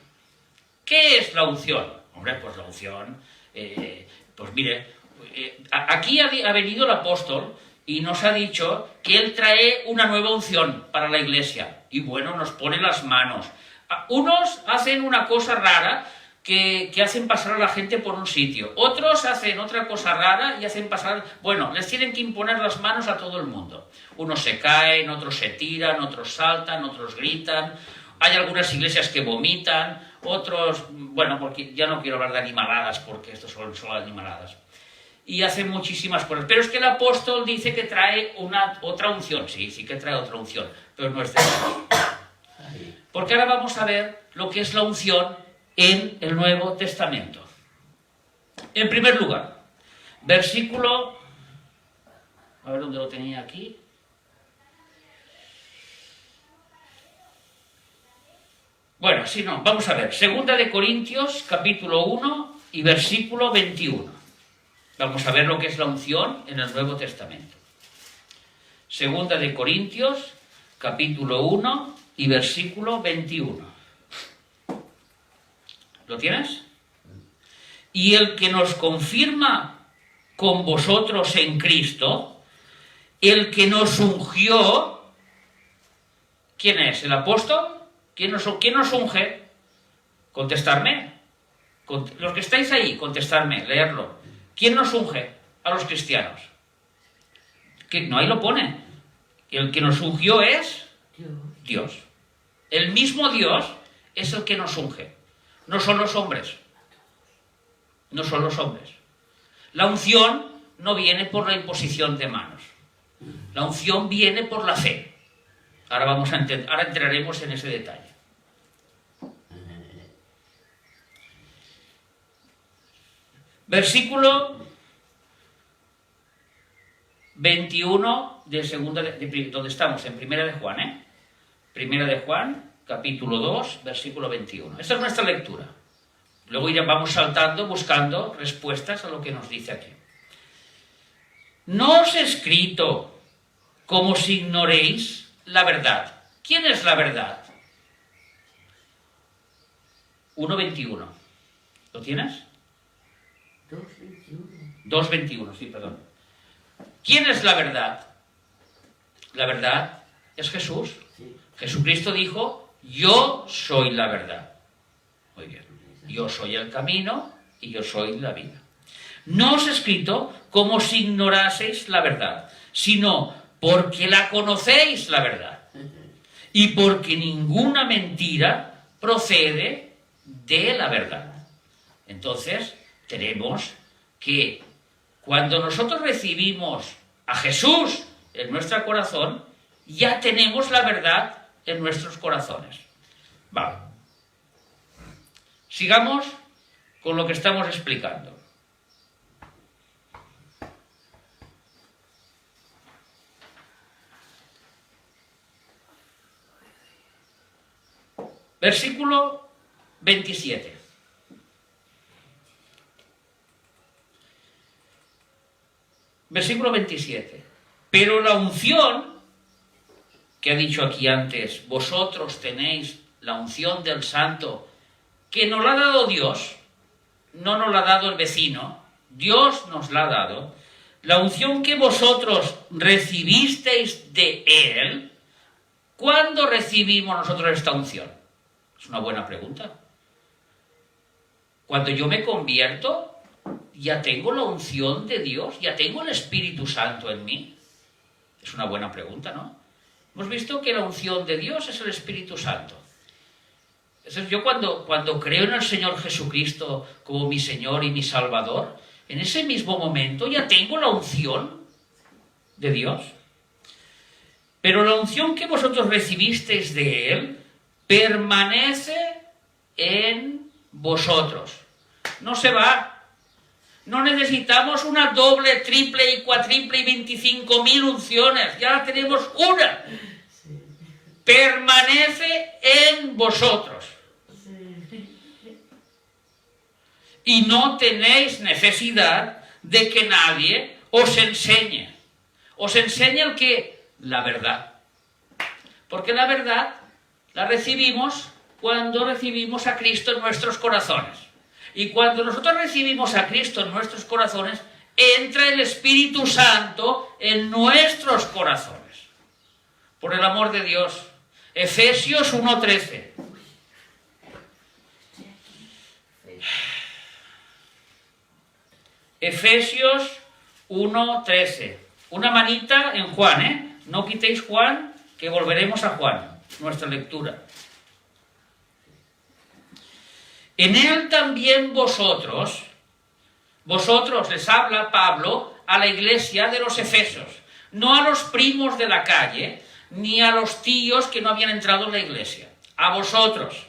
¿Qué es la unción? Hombre, pues la unción, pues mire, aquí ha venido el apóstol y nos ha dicho que él trae una nueva unción para la iglesia. Y bueno, nos pone las manos. Unos hacen una cosa rara que hacen pasar a la gente por un sitio. Otros hacen otra cosa rara y hacen pasar... Bueno, les tienen que imponer las manos a todo el mundo. Unos se caen, otros se tiran, otros saltan, otros gritan. Hay algunas iglesias que vomitan, otros... Bueno, porque ya no quiero hablar de animaladas, porque estos son solo animaladas. Y hacen muchísimas cosas. Pero es que el apóstol dice que trae otra unción. Sí, sí que trae otra unción, pero no es de Dios. Porque ahora vamos a ver lo que es la unción en el Nuevo Testamento. En primer lugar, versículo... A ver dónde lo tenía aquí. Bueno, si no, vamos a ver. Segunda de Corintios, capítulo 1 y versículo 21. Vamos a ver lo que es la unción en el Nuevo Testamento. Segunda de Corintios, capítulo 1 y versículo 21. ¿Lo tienes? Y el que nos confirma con vosotros en Cristo, el que nos ungió, ¿quién es? ¿El apóstol? ¿Quién nos unge? Contestarme. Los que estáis ahí, contestarme, leerlo. ¿Quién nos unge a los cristianos? Que no, ahí lo pone. El que nos ungió es Dios. El mismo Dios es el que nos unge. No son los hombres. No son los hombres. La unción no viene por la imposición de manos. La unción viene por la fe. Ahora entraremos en ese detalle. Versículo 21 de segunda donde estamos, en Primera de Juan, Primera de Juan, capítulo 2, versículo 21. Esta es nuestra lectura. Luego ya vamos saltando, buscando respuestas a lo que nos dice aquí. No os he escrito como si ignoréis la verdad. ¿Quién es la verdad? 1.21. ¿Lo tienes? 2.21, sí, perdón. ¿Quién es la verdad? La verdad es Jesús. Jesucristo dijo, yo soy la verdad. Muy bien. Yo soy el camino y yo soy la vida. No os he escrito como si ignoraseis la verdad, sino porque la conocéis la verdad. Y porque ninguna mentira procede de la verdad. Entonces, tenemos que cuando nosotros recibimos a Jesús en nuestro corazón, ya tenemos la verdad en nuestros corazones. Vale. Sigamos con lo que estamos explicando. Versículo 27. Versículo 27. Pero la unción, que ha dicho aquí antes, vosotros tenéis la unción del Santo, que nos la ha dado Dios, no nos la ha dado el vecino, Dios nos la ha dado. La unción que vosotros recibisteis de Él, ¿cuándo recibimos nosotros esta unción? Es una buena pregunta. Cuando yo me convierto, ya tengo la unción de Dios, ya tengo el Espíritu Santo en mí. Es una buena pregunta, ¿no? Hemos visto que la unción de Dios es el Espíritu Santo. Entonces yo cuando creo en el Señor Jesucristo como mi Señor y mi Salvador, en ese mismo momento ya tengo la unción de Dios. Pero la unción que vosotros recibisteis de Él permanece en vosotros. No se va. No necesitamos una doble, triple y cuatriple y 25.000 unciones. Ya tenemos una. Sí. Permanece en vosotros. Sí. Y no tenéis necesidad de que nadie os enseñe. ¿Os enseña el qué? La verdad. Porque la verdad la recibimos cuando recibimos a Cristo en nuestros corazones. Y cuando nosotros recibimos a Cristo en nuestros corazones, entra el Espíritu Santo en nuestros corazones. Por el amor de Dios. Efesios 1:13. Efesios 1:13. Una manita en Juan, ¿eh? No quitéis Juan, que volveremos a Juan, nuestra lectura. En él también vosotros les habla Pablo a la iglesia de los Efesios, no a los primos de la calle, ni a los tíos que no habían entrado en la iglesia, a vosotros,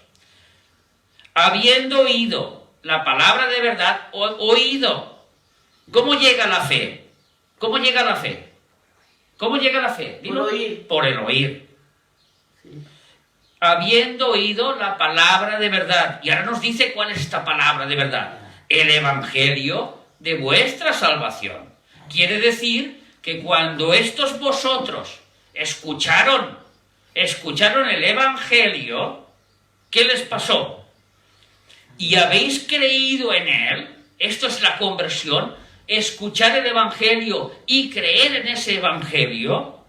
habiendo oído la palabra de verdad, oído. ¿Cómo llega la fe? ¿Cómo llega la fe? ¿Cómo llega la fe? Dilo. Por oír. Por el oír. Sí. Habiendo oído la palabra de verdad. Y ahora nos dice cuál es esta palabra de verdad. El evangelio de vuestra salvación. Quiere decir que cuando estos vosotros escucharon el evangelio, ¿qué les pasó? Y habéis creído en él. Esto es la conversión. Escuchar el evangelio y creer en ese evangelio.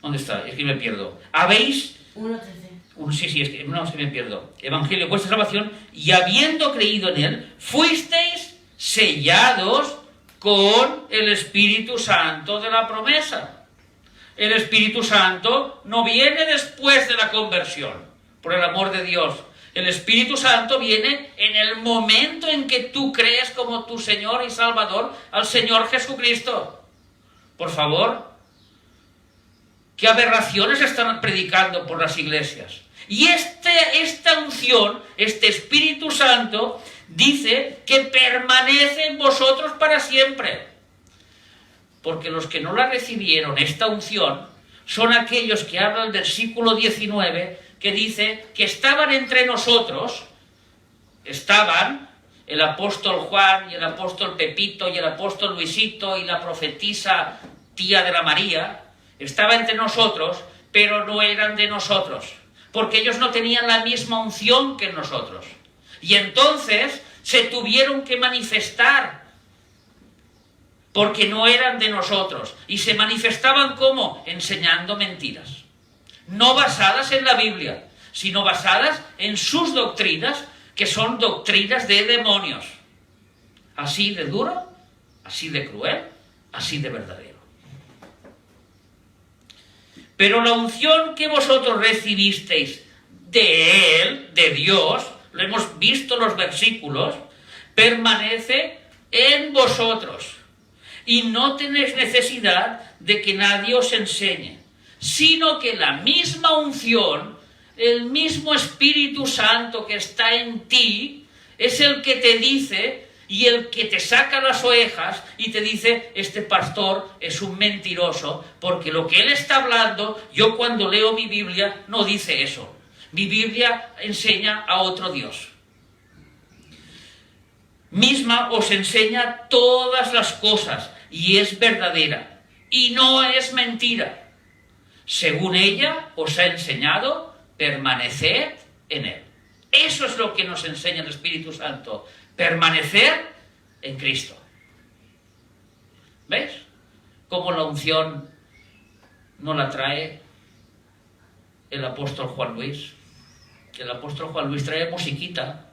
¿Dónde está? Es que me pierdo. Habéis... 1:13. Sí, es que me pierdo. Evangelio, vuestra salvación, y habiendo creído en él, fuisteis sellados con el Espíritu Santo de la promesa. El Espíritu Santo no viene después de la conversión, por el amor de Dios. El Espíritu Santo viene en el momento en que tú crees como tu Señor y Salvador al Señor Jesucristo. Por favor, ¿qué aberraciones están predicando por las iglesias? Y esta unción, este Espíritu Santo, dice que permanece en vosotros para siempre. Porque los que no la recibieron, esta unción, son aquellos que habla el versículo 19, que dice que estaban entre nosotros, estaban el apóstol Juan y el apóstol Pepito y el apóstol Luisito y la profetisa tía de la María, estaba entre nosotros, pero no eran de nosotros, porque ellos no tenían la misma unción que nosotros. Y entonces se tuvieron que manifestar, porque no eran de nosotros. Y se manifestaban ¿cómo? Enseñando mentiras. No basadas en la Biblia, sino basadas en sus doctrinas, que son doctrinas de demonios. Así de duro, así de cruel, así de verdadero. Pero la unción que vosotros recibisteis de Él, de Dios, lo hemos visto en los versículos, permanece en vosotros. Y no tenéis necesidad de que nadie os enseñe, sino que la misma unción, el mismo Espíritu Santo que está en ti, es el que te dice y el que te saca las orejas y te dice, este pastor es un mentiroso, porque lo que él está hablando, yo cuando leo mi Biblia no dice eso. Mi Biblia enseña a otro Dios. Misma os enseña todas las cosas y es verdadera y no es mentira. Según ella os ha enseñado, permaneced en él. Eso es lo que nos enseña el Espíritu Santo. Permanecer en Cristo. ¿Ves? Cómo la unción no la trae el apóstol Juan Luis. Que el apóstol Juan Luis trae musiquita.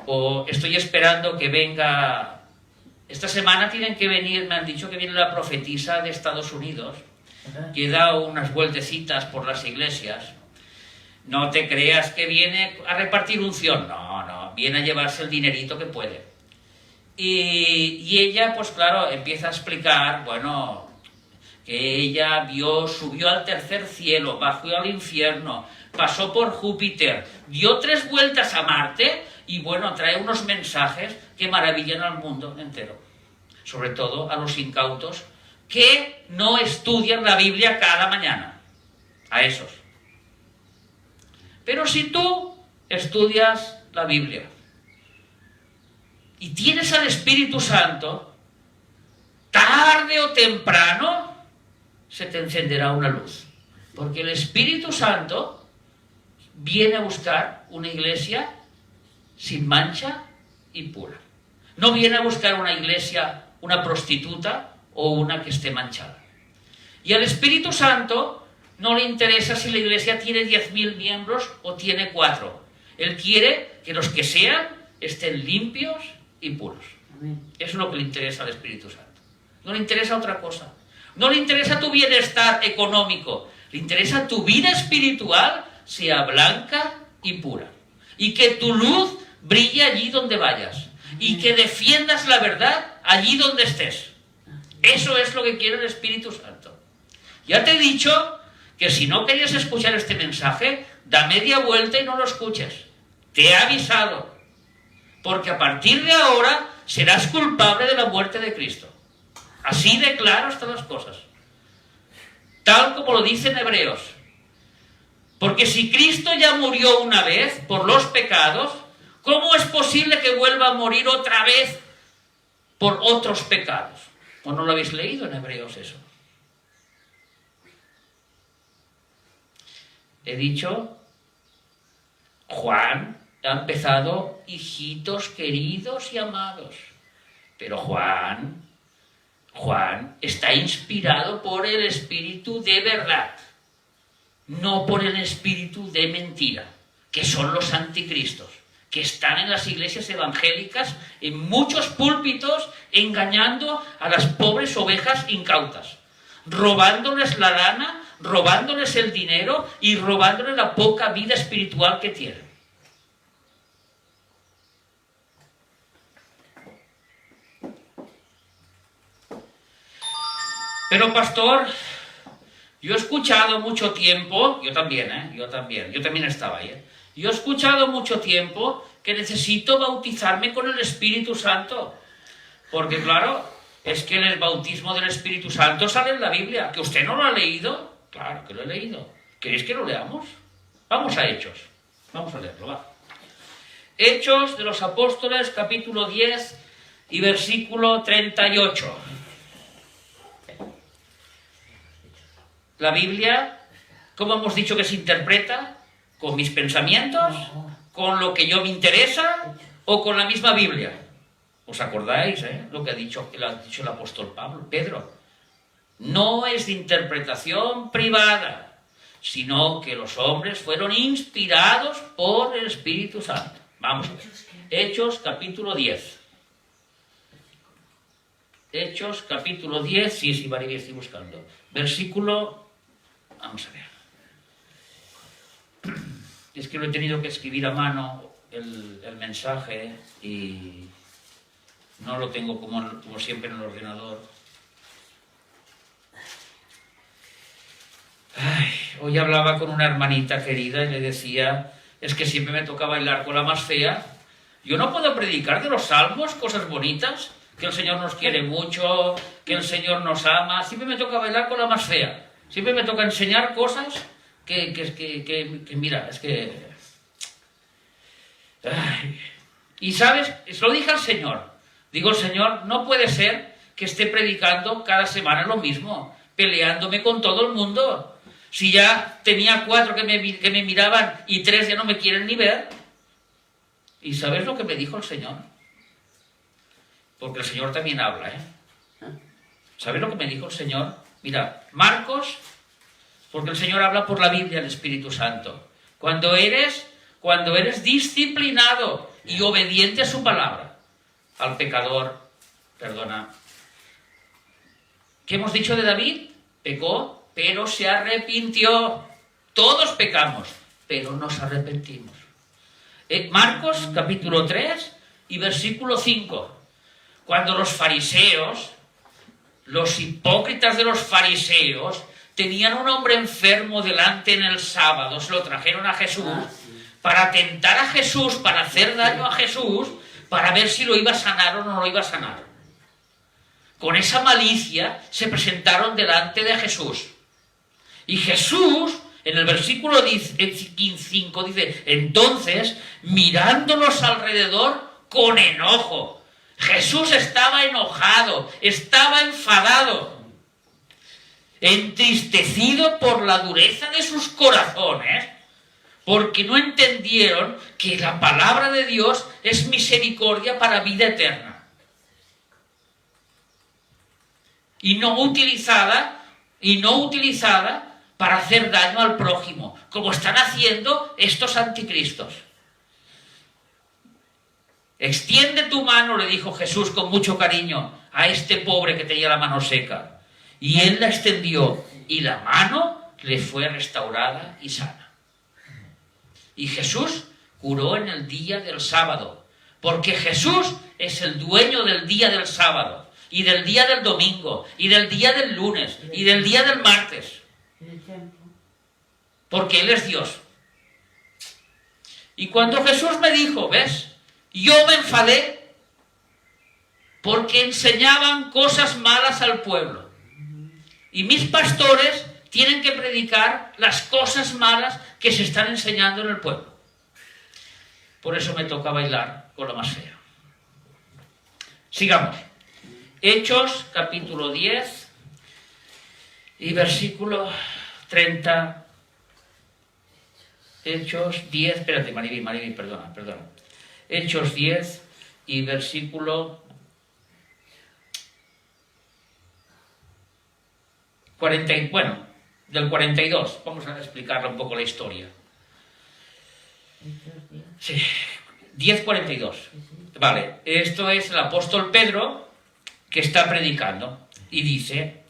O estoy esperando que venga... Esta semana tienen que venir, me han dicho que viene la profetisa de Estados Unidos, que da unas vueltecitas por las iglesias. No te creas que viene a repartir unción, no, viene a llevarse el dinerito que puede. Y ella, pues claro, empieza a explicar, bueno, que ella subió al tercer cielo, bajó al infierno, pasó por Júpiter, dio 3 vueltas a Marte y bueno, trae unos mensajes que maravillan al mundo entero, sobre todo a los incautos que no estudian la Biblia cada mañana, a esos. Pero si tú estudias la Biblia y tienes al Espíritu Santo, tarde o temprano se te encenderá una luz. Porque el Espíritu Santo viene a buscar una iglesia sin mancha y pura. No viene a buscar una iglesia, una prostituta o una que esté manchada. Y al Espíritu Santo no le interesa si la iglesia tiene 10.000 miembros o tiene 4. Él quiere que los que sean estén limpios y puros. Amén. Eso es lo que le interesa al Espíritu Santo. No le interesa otra cosa. No le interesa tu bienestar económico. Le interesa tu vida espiritual sea blanca y pura. Y que tu luz brille allí donde vayas. Y que defiendas la verdad allí donde estés. Eso es lo que quiere el Espíritu Santo. Ya te he dicho que si no querías escuchar este mensaje, da media vuelta y no lo escuches. Te he avisado. Porque a partir de ahora serás culpable de la muerte de Cristo. Así de claro están las cosas. Tal como lo dicen Hebreos. Porque si Cristo ya murió una vez por los pecados, ¿cómo es posible que vuelva a morir otra vez por otros pecados? ¿O no lo habéis leído en Hebreos eso? He dicho, Juan ha empezado, hijitos queridos y amados. Pero Juan está inspirado por el espíritu de verdad, no por el espíritu de mentira, que son los anticristos, que están en las iglesias evangélicas, en muchos púlpitos, engañando a las pobres ovejas incautas, robándoles la lana, robándoles el dinero y robándoles la poca vida espiritual que tienen. Pero pastor, yo he escuchado mucho tiempo, yo también estaba ahí, yo he escuchado mucho tiempo que necesito bautizarme con el Espíritu Santo, porque claro, es que el bautismo del Espíritu Santo sale en la Biblia, que usted no lo ha leído, claro que lo he leído, ¿queréis que lo leamos? Vamos a Hechos, vamos a leerlo, va. Hechos de los Apóstoles, capítulo 10 y versículo 38. La Biblia, ¿cómo hemos dicho que se interpreta? ¿Con mis pensamientos? ¿Con lo que yo me interesa? ¿O con la misma Biblia? ¿Os acordáis, lo que ha dicho el apóstol Pedro? No es de interpretación privada, sino que los hombres fueron inspirados por el Espíritu Santo. Vamos a ver. Hechos capítulo 10. Hechos capítulo 10, sí, María, estoy buscando. Versículo... Vamos a ver. Es que lo he tenido que escribir a mano el mensaje y no lo tengo como siempre en el ordenador. Hoy hablaba con una hermanita querida y le decía, es que siempre me toca bailar con la más fea. Yo no puedo predicar de los salmos cosas bonitas, que el Señor nos quiere mucho, que el Señor nos ama. Siempre me toca bailar con la más fea. Siempre me toca enseñar cosas que mira, es que... Y sabes, se lo dije al Señor. Digo, Señor, no puede ser que esté predicando cada semana lo mismo, peleándome con todo el mundo. Si ya tenía 4 que me miraban y 3 ya no me quieren ni ver. ¿Y sabes lo que me dijo el Señor? Porque el Señor también habla, ¿Sabes lo que me dijo el Señor? Mira, Marcos, porque el Señor habla por la Biblia, el Espíritu Santo. Cuando eres disciplinado y obediente a su palabra, al pecador, perdona. ¿Qué hemos dicho de David? Pecó, pero se arrepintió. Todos pecamos, pero nos arrepentimos. Marcos, capítulo 3 y versículo 5. Cuando los fariseos, los hipócritas de los fariseos, tenían un hombre enfermo delante en el sábado, se lo trajeron a Jesús para tentar a Jesús, para hacer daño a Jesús, para ver si lo iba a sanar o no lo iba a sanar. Con esa malicia se presentaron delante de Jesús. Y Jesús, en el versículo 5 dice, entonces, mirándolos alrededor con enojo. Jesús estaba enojado, estaba enfadado, entristecido por la dureza de sus corazones, porque no entendieron que la palabra de Dios es misericordia para vida eterna. Y no utilizada para hacer daño al prójimo, como están haciendo estos anticristos. Extiende tu mano, le dijo Jesús con mucho cariño a este pobre que tenía la mano seca. Y él la extendió, y la mano le fue restaurada y sana. Y Jesús curó en el día del sábado, porque Jesús es el dueño del día del sábado, y del día del domingo, y del día del lunes, y del día del martes. Porque Él es Dios. Y cuando Jesús me dijo, ¿ves? Yo me enfadé porque enseñaban cosas malas al pueblo. Y mis pastores tienen que predicar las cosas malas que se están enseñando en el pueblo. Por eso me toca bailar con lo más feo. Sigamos. Hechos, capítulo 10 y versículo 30. Hechos 10, espérate, Mariví, perdona. Hechos 10 y versículo 40, del 42. Vamos a explicarle un poco la historia. Sí, 10:42. Vale, esto es el apóstol Pedro que está predicando y dice,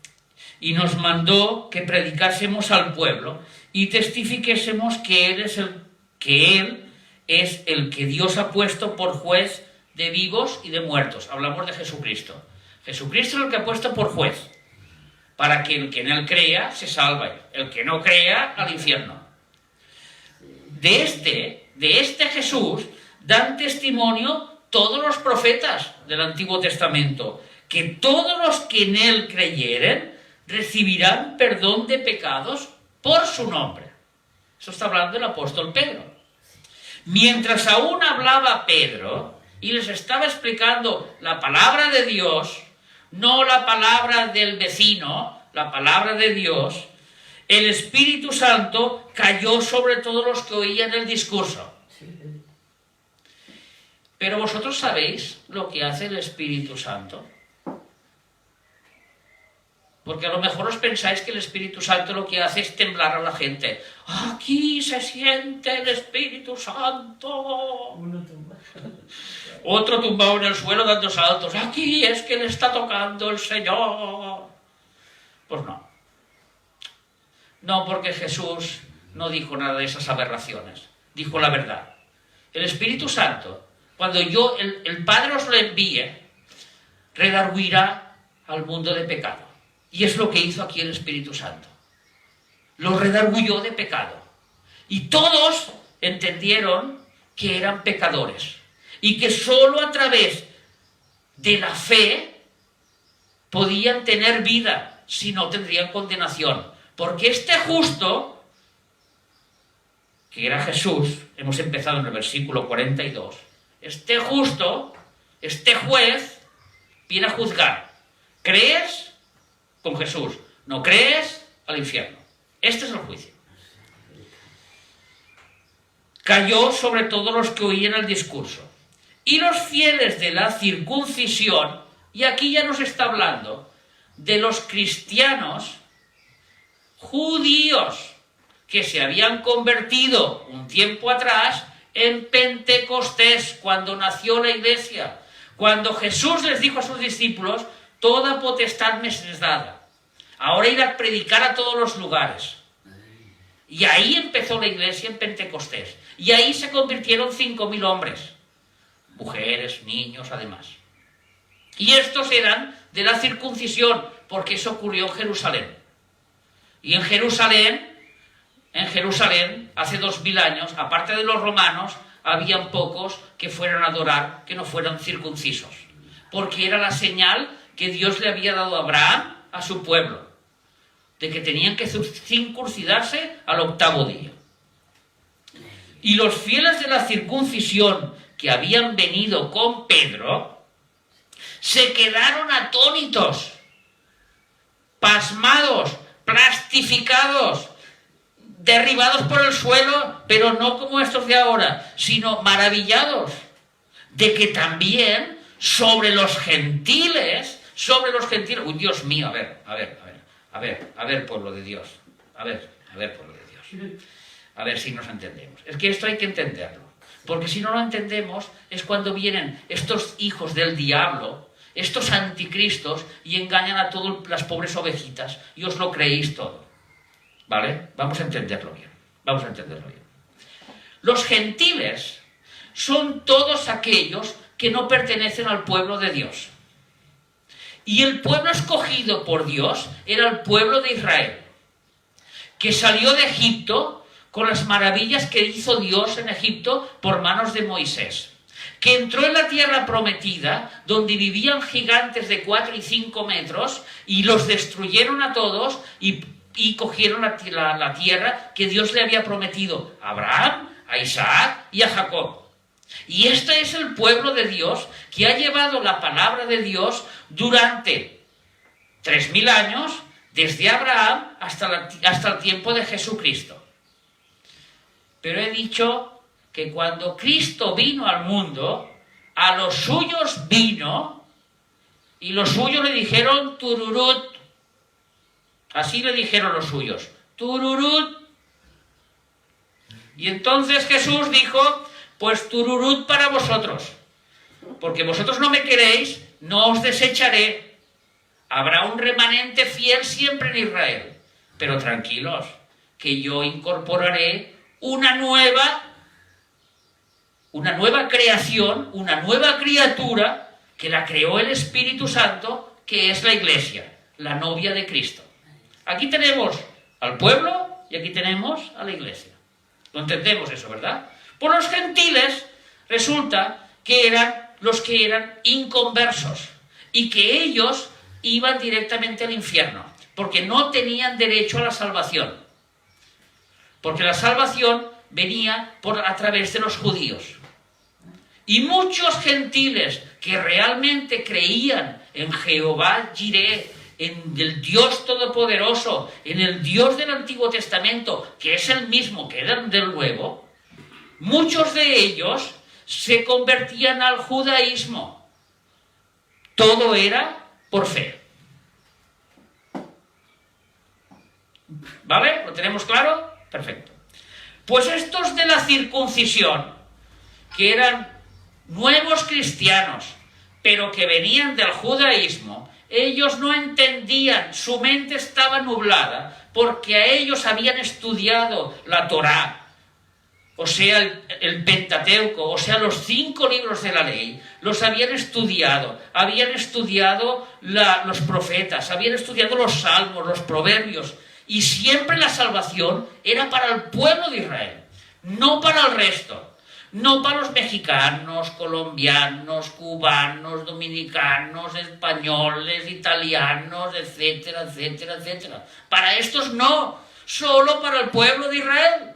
y nos mandó que predicásemos al pueblo y testifiquésemos que Él es el que Dios ha puesto por juez de vivos y de muertos. Hablamos de Jesucristo. Jesucristo es el que ha puesto por juez, para que el que en Él crea se salve, el que no crea al infierno. De este Jesús dan testimonio todos los profetas del Antiguo Testamento, que todos los que en Él creyeren recibirán perdón de pecados por su nombre. Eso está hablando el apóstol Pedro. Mientras aún hablaba Pedro y les estaba explicando la palabra de Dios, no la palabra del vecino, la palabra de Dios, el Espíritu Santo cayó sobre todos los que oían el discurso. Pero vosotros sabéis lo que hace el Espíritu Santo. Porque a lo mejor os pensáis que el Espíritu Santo lo que hace es temblar a la gente. Aquí se siente el Espíritu Santo. Otro tumbado en el suelo dando saltos. Aquí es que le está tocando el Señor. Pues no. No, porque Jesús no dijo nada de esas aberraciones. Dijo la verdad. El Espíritu Santo, cuando el Padre os lo envíe, redarguirá al mundo de pecado. Y es lo que hizo aquí el Espíritu Santo. Lo redarguyó de pecado. Y todos entendieron que eran pecadores. Y que solo a través de la fe podían tener vida, si no tendrían condenación. Porque este justo, que era Jesús, hemos empezado en el versículo 42, este justo, este juez, viene a juzgar. ¿Crees? Con Jesús. ¿No crees? Al infierno. Este es el juicio. Cayó sobre todos los que oían el discurso. Y los fieles de la circuncisión, y aquí ya nos está hablando de los cristianos judíos que se habían convertido un tiempo atrás en Pentecostés, cuando nació la iglesia, cuando Jesús les dijo a sus discípulos, toda potestad me es dada. Ahora ir a predicar a todos los lugares. Y ahí empezó la iglesia en Pentecostés. Y ahí se convirtieron 5.000 hombres. Mujeres, niños, además. Y estos eran de la circuncisión, porque eso ocurrió en Jerusalén. Y en Jerusalén hace 2000 años, aparte de los romanos, habían pocos que fueran a adorar, que no fueran circuncisos, porque era la señal que Dios le había dado a Abraham, a su pueblo, de que tenían que circuncidarse al 8º día. Y los fieles de la circuncisión que habían venido con Pedro se quedaron atónitos, pasmados, plastificados, derribados por el suelo, pero no como estos de ahora, sino maravillados de que también sobre los gentiles, uy, Dios mío, a ver, pueblo de Dios, a ver, pueblo de Dios, a ver si nos entendemos. Es que esto hay que entenderlo, porque si no lo entendemos es cuando vienen estos hijos del diablo, estos anticristos, y engañan a todas las pobres ovejitas, y os lo creéis todo. ¿Vale? Vamos a entenderlo bien. Los gentiles son todos aquellos que no pertenecen al pueblo de Dios. Y el pueblo escogido por Dios era el pueblo de Israel, que salió de Egipto con las maravillas que hizo Dios en Egipto por manos de Moisés, que entró en la tierra prometida, donde vivían gigantes de 4 y 5 metros, y los destruyeron a todos, y cogieron la tierra que Dios le había prometido a Abraham, a Isaac y a Jacob. Y este es el pueblo de Dios que ha llevado la palabra de Dios durante 3000 años, desde Abraham hasta el tiempo de Jesucristo. Pero he dicho que cuando Cristo vino al mundo, a los suyos vino, y los suyos le dijeron tururut. Así le dijeron los suyos, tururut. Y entonces Jesús dijo, pues tururut para vosotros, porque vosotros no me queréis, no os desecharé. Habrá un remanente fiel siempre en Israel, pero tranquilos, que yo incorporaré una nueva creación, una nueva criatura, que la creó el Espíritu Santo, que es la Iglesia, la novia de Cristo. Aquí tenemos al pueblo y aquí tenemos a la Iglesia. ¿Lo entendemos eso, verdad? Por los gentiles resulta que eran los que eran inconversos y que ellos iban directamente al infierno, porque no tenían derecho a la salvación. Porque la salvación venía a través de los judíos. Y muchos gentiles que realmente creían en Jehová Jireh, en el Dios Todopoderoso, en el Dios del Antiguo Testamento, que es el mismo que era del Nuevo, muchos de ellos se convertían al judaísmo. Todo era por fe. ¿Vale? ¿Lo tenemos claro? Perfecto. Pues estos de la circuncisión, que eran nuevos cristianos, pero que venían del judaísmo, ellos no entendían, su mente estaba nublada, porque a ellos habían estudiado la Torá, o sea, el Pentateuco, o sea, los 5 libros de la ley, los habían estudiado los profetas, habían estudiado los salmos, los proverbios, y siempre la salvación era para el pueblo de Israel, no para el resto. No para los mexicanos, colombianos, cubanos, dominicanos, españoles, italianos, etcétera, etcétera, etcétera. Para estos no, solo para el pueblo de Israel.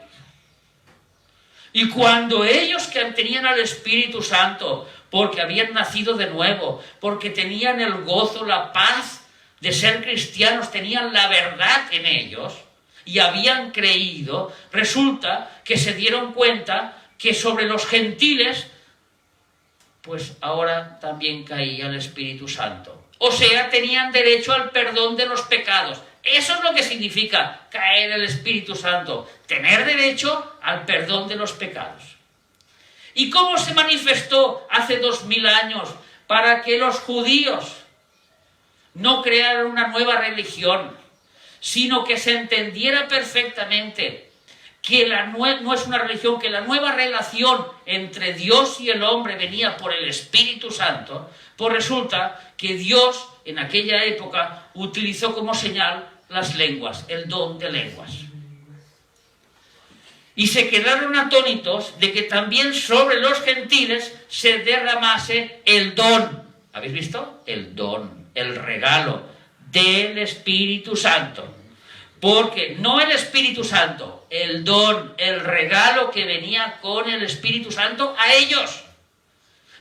Y cuando ellos que tenían al Espíritu Santo, porque habían nacido de nuevo, porque tenían el gozo, la paz de ser cristianos, tenían la verdad en ellos y habían creído, resulta que se dieron cuenta que sobre los gentiles, pues ahora también caía el Espíritu Santo. O sea, tenían derecho al perdón de los pecados. Eso es lo que significa caer el Espíritu Santo, tener derecho al perdón de los pecados. ¿Y cómo se manifestó hace 2000 años para que los judíos no crearan una nueva religión, sino que se entendiera perfectamente que no es una religión, que la nueva relación entre Dios y el hombre venía por el Espíritu Santo? Pues resulta que Dios en aquella época utilizó como señal las lenguas, el don de lenguas. y se quedaron atónitos de que también sobre los gentiles se derramase el don. ¿Habéis visto? El don, el regalo del Espíritu Santo. Porque no el Espíritu Santo, el don, el regalo que venía con el Espíritu Santo a ellos.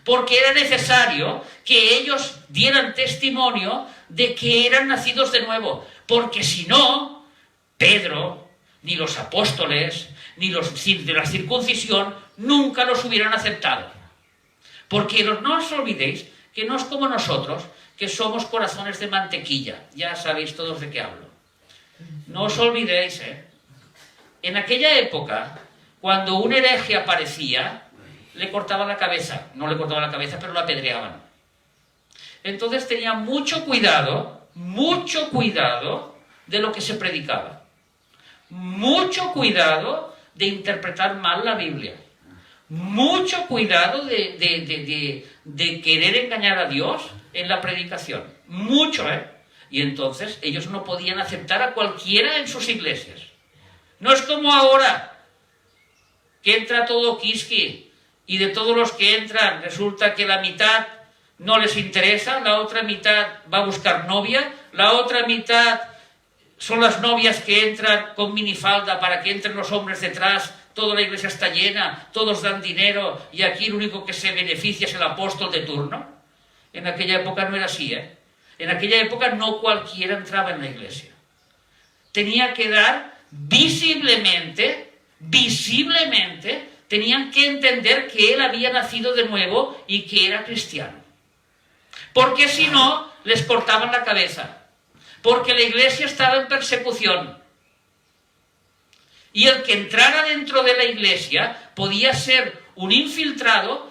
Porque era necesario que ellos dieran testimonio de que eran nacidos de nuevo. Porque si no, Pedro, ni los apóstoles, ni los de la circuncisión, nunca los hubieran aceptado. Porque no os olvidéis que no es como nosotros, que somos corazones de mantequilla. Ya sabéis todos de qué hablo. No os olvidéis, en aquella época, cuando un hereje aparecía, le cortaban la cabeza. No le cortaban la cabeza, pero lo apedreaban. Entonces tenía mucho cuidado de lo que se predicaba. Mucho cuidado de interpretar mal la Biblia. Mucho cuidado de querer engañar a Dios en la predicación. Mucho, Y entonces ellos no podían aceptar a cualquiera en sus iglesias. No es como ahora, que entra todo quisqui, y de todos los que entran resulta que la mitad no les interesa, la otra mitad va a buscar novia, la otra mitad son las novias que entran con minifalda para que entren los hombres detrás, toda la iglesia está llena, todos dan dinero y aquí el único que se beneficia es el apóstol de turno. En aquella época no era así, En aquella época no cualquiera entraba en la iglesia. Tenía que dar visiblemente, tenían que entender que él había nacido de nuevo y que era cristiano. Porque si no, les cortaban la cabeza. Porque la iglesia estaba en persecución. Y el que entrara dentro de la iglesia podía ser un infiltrado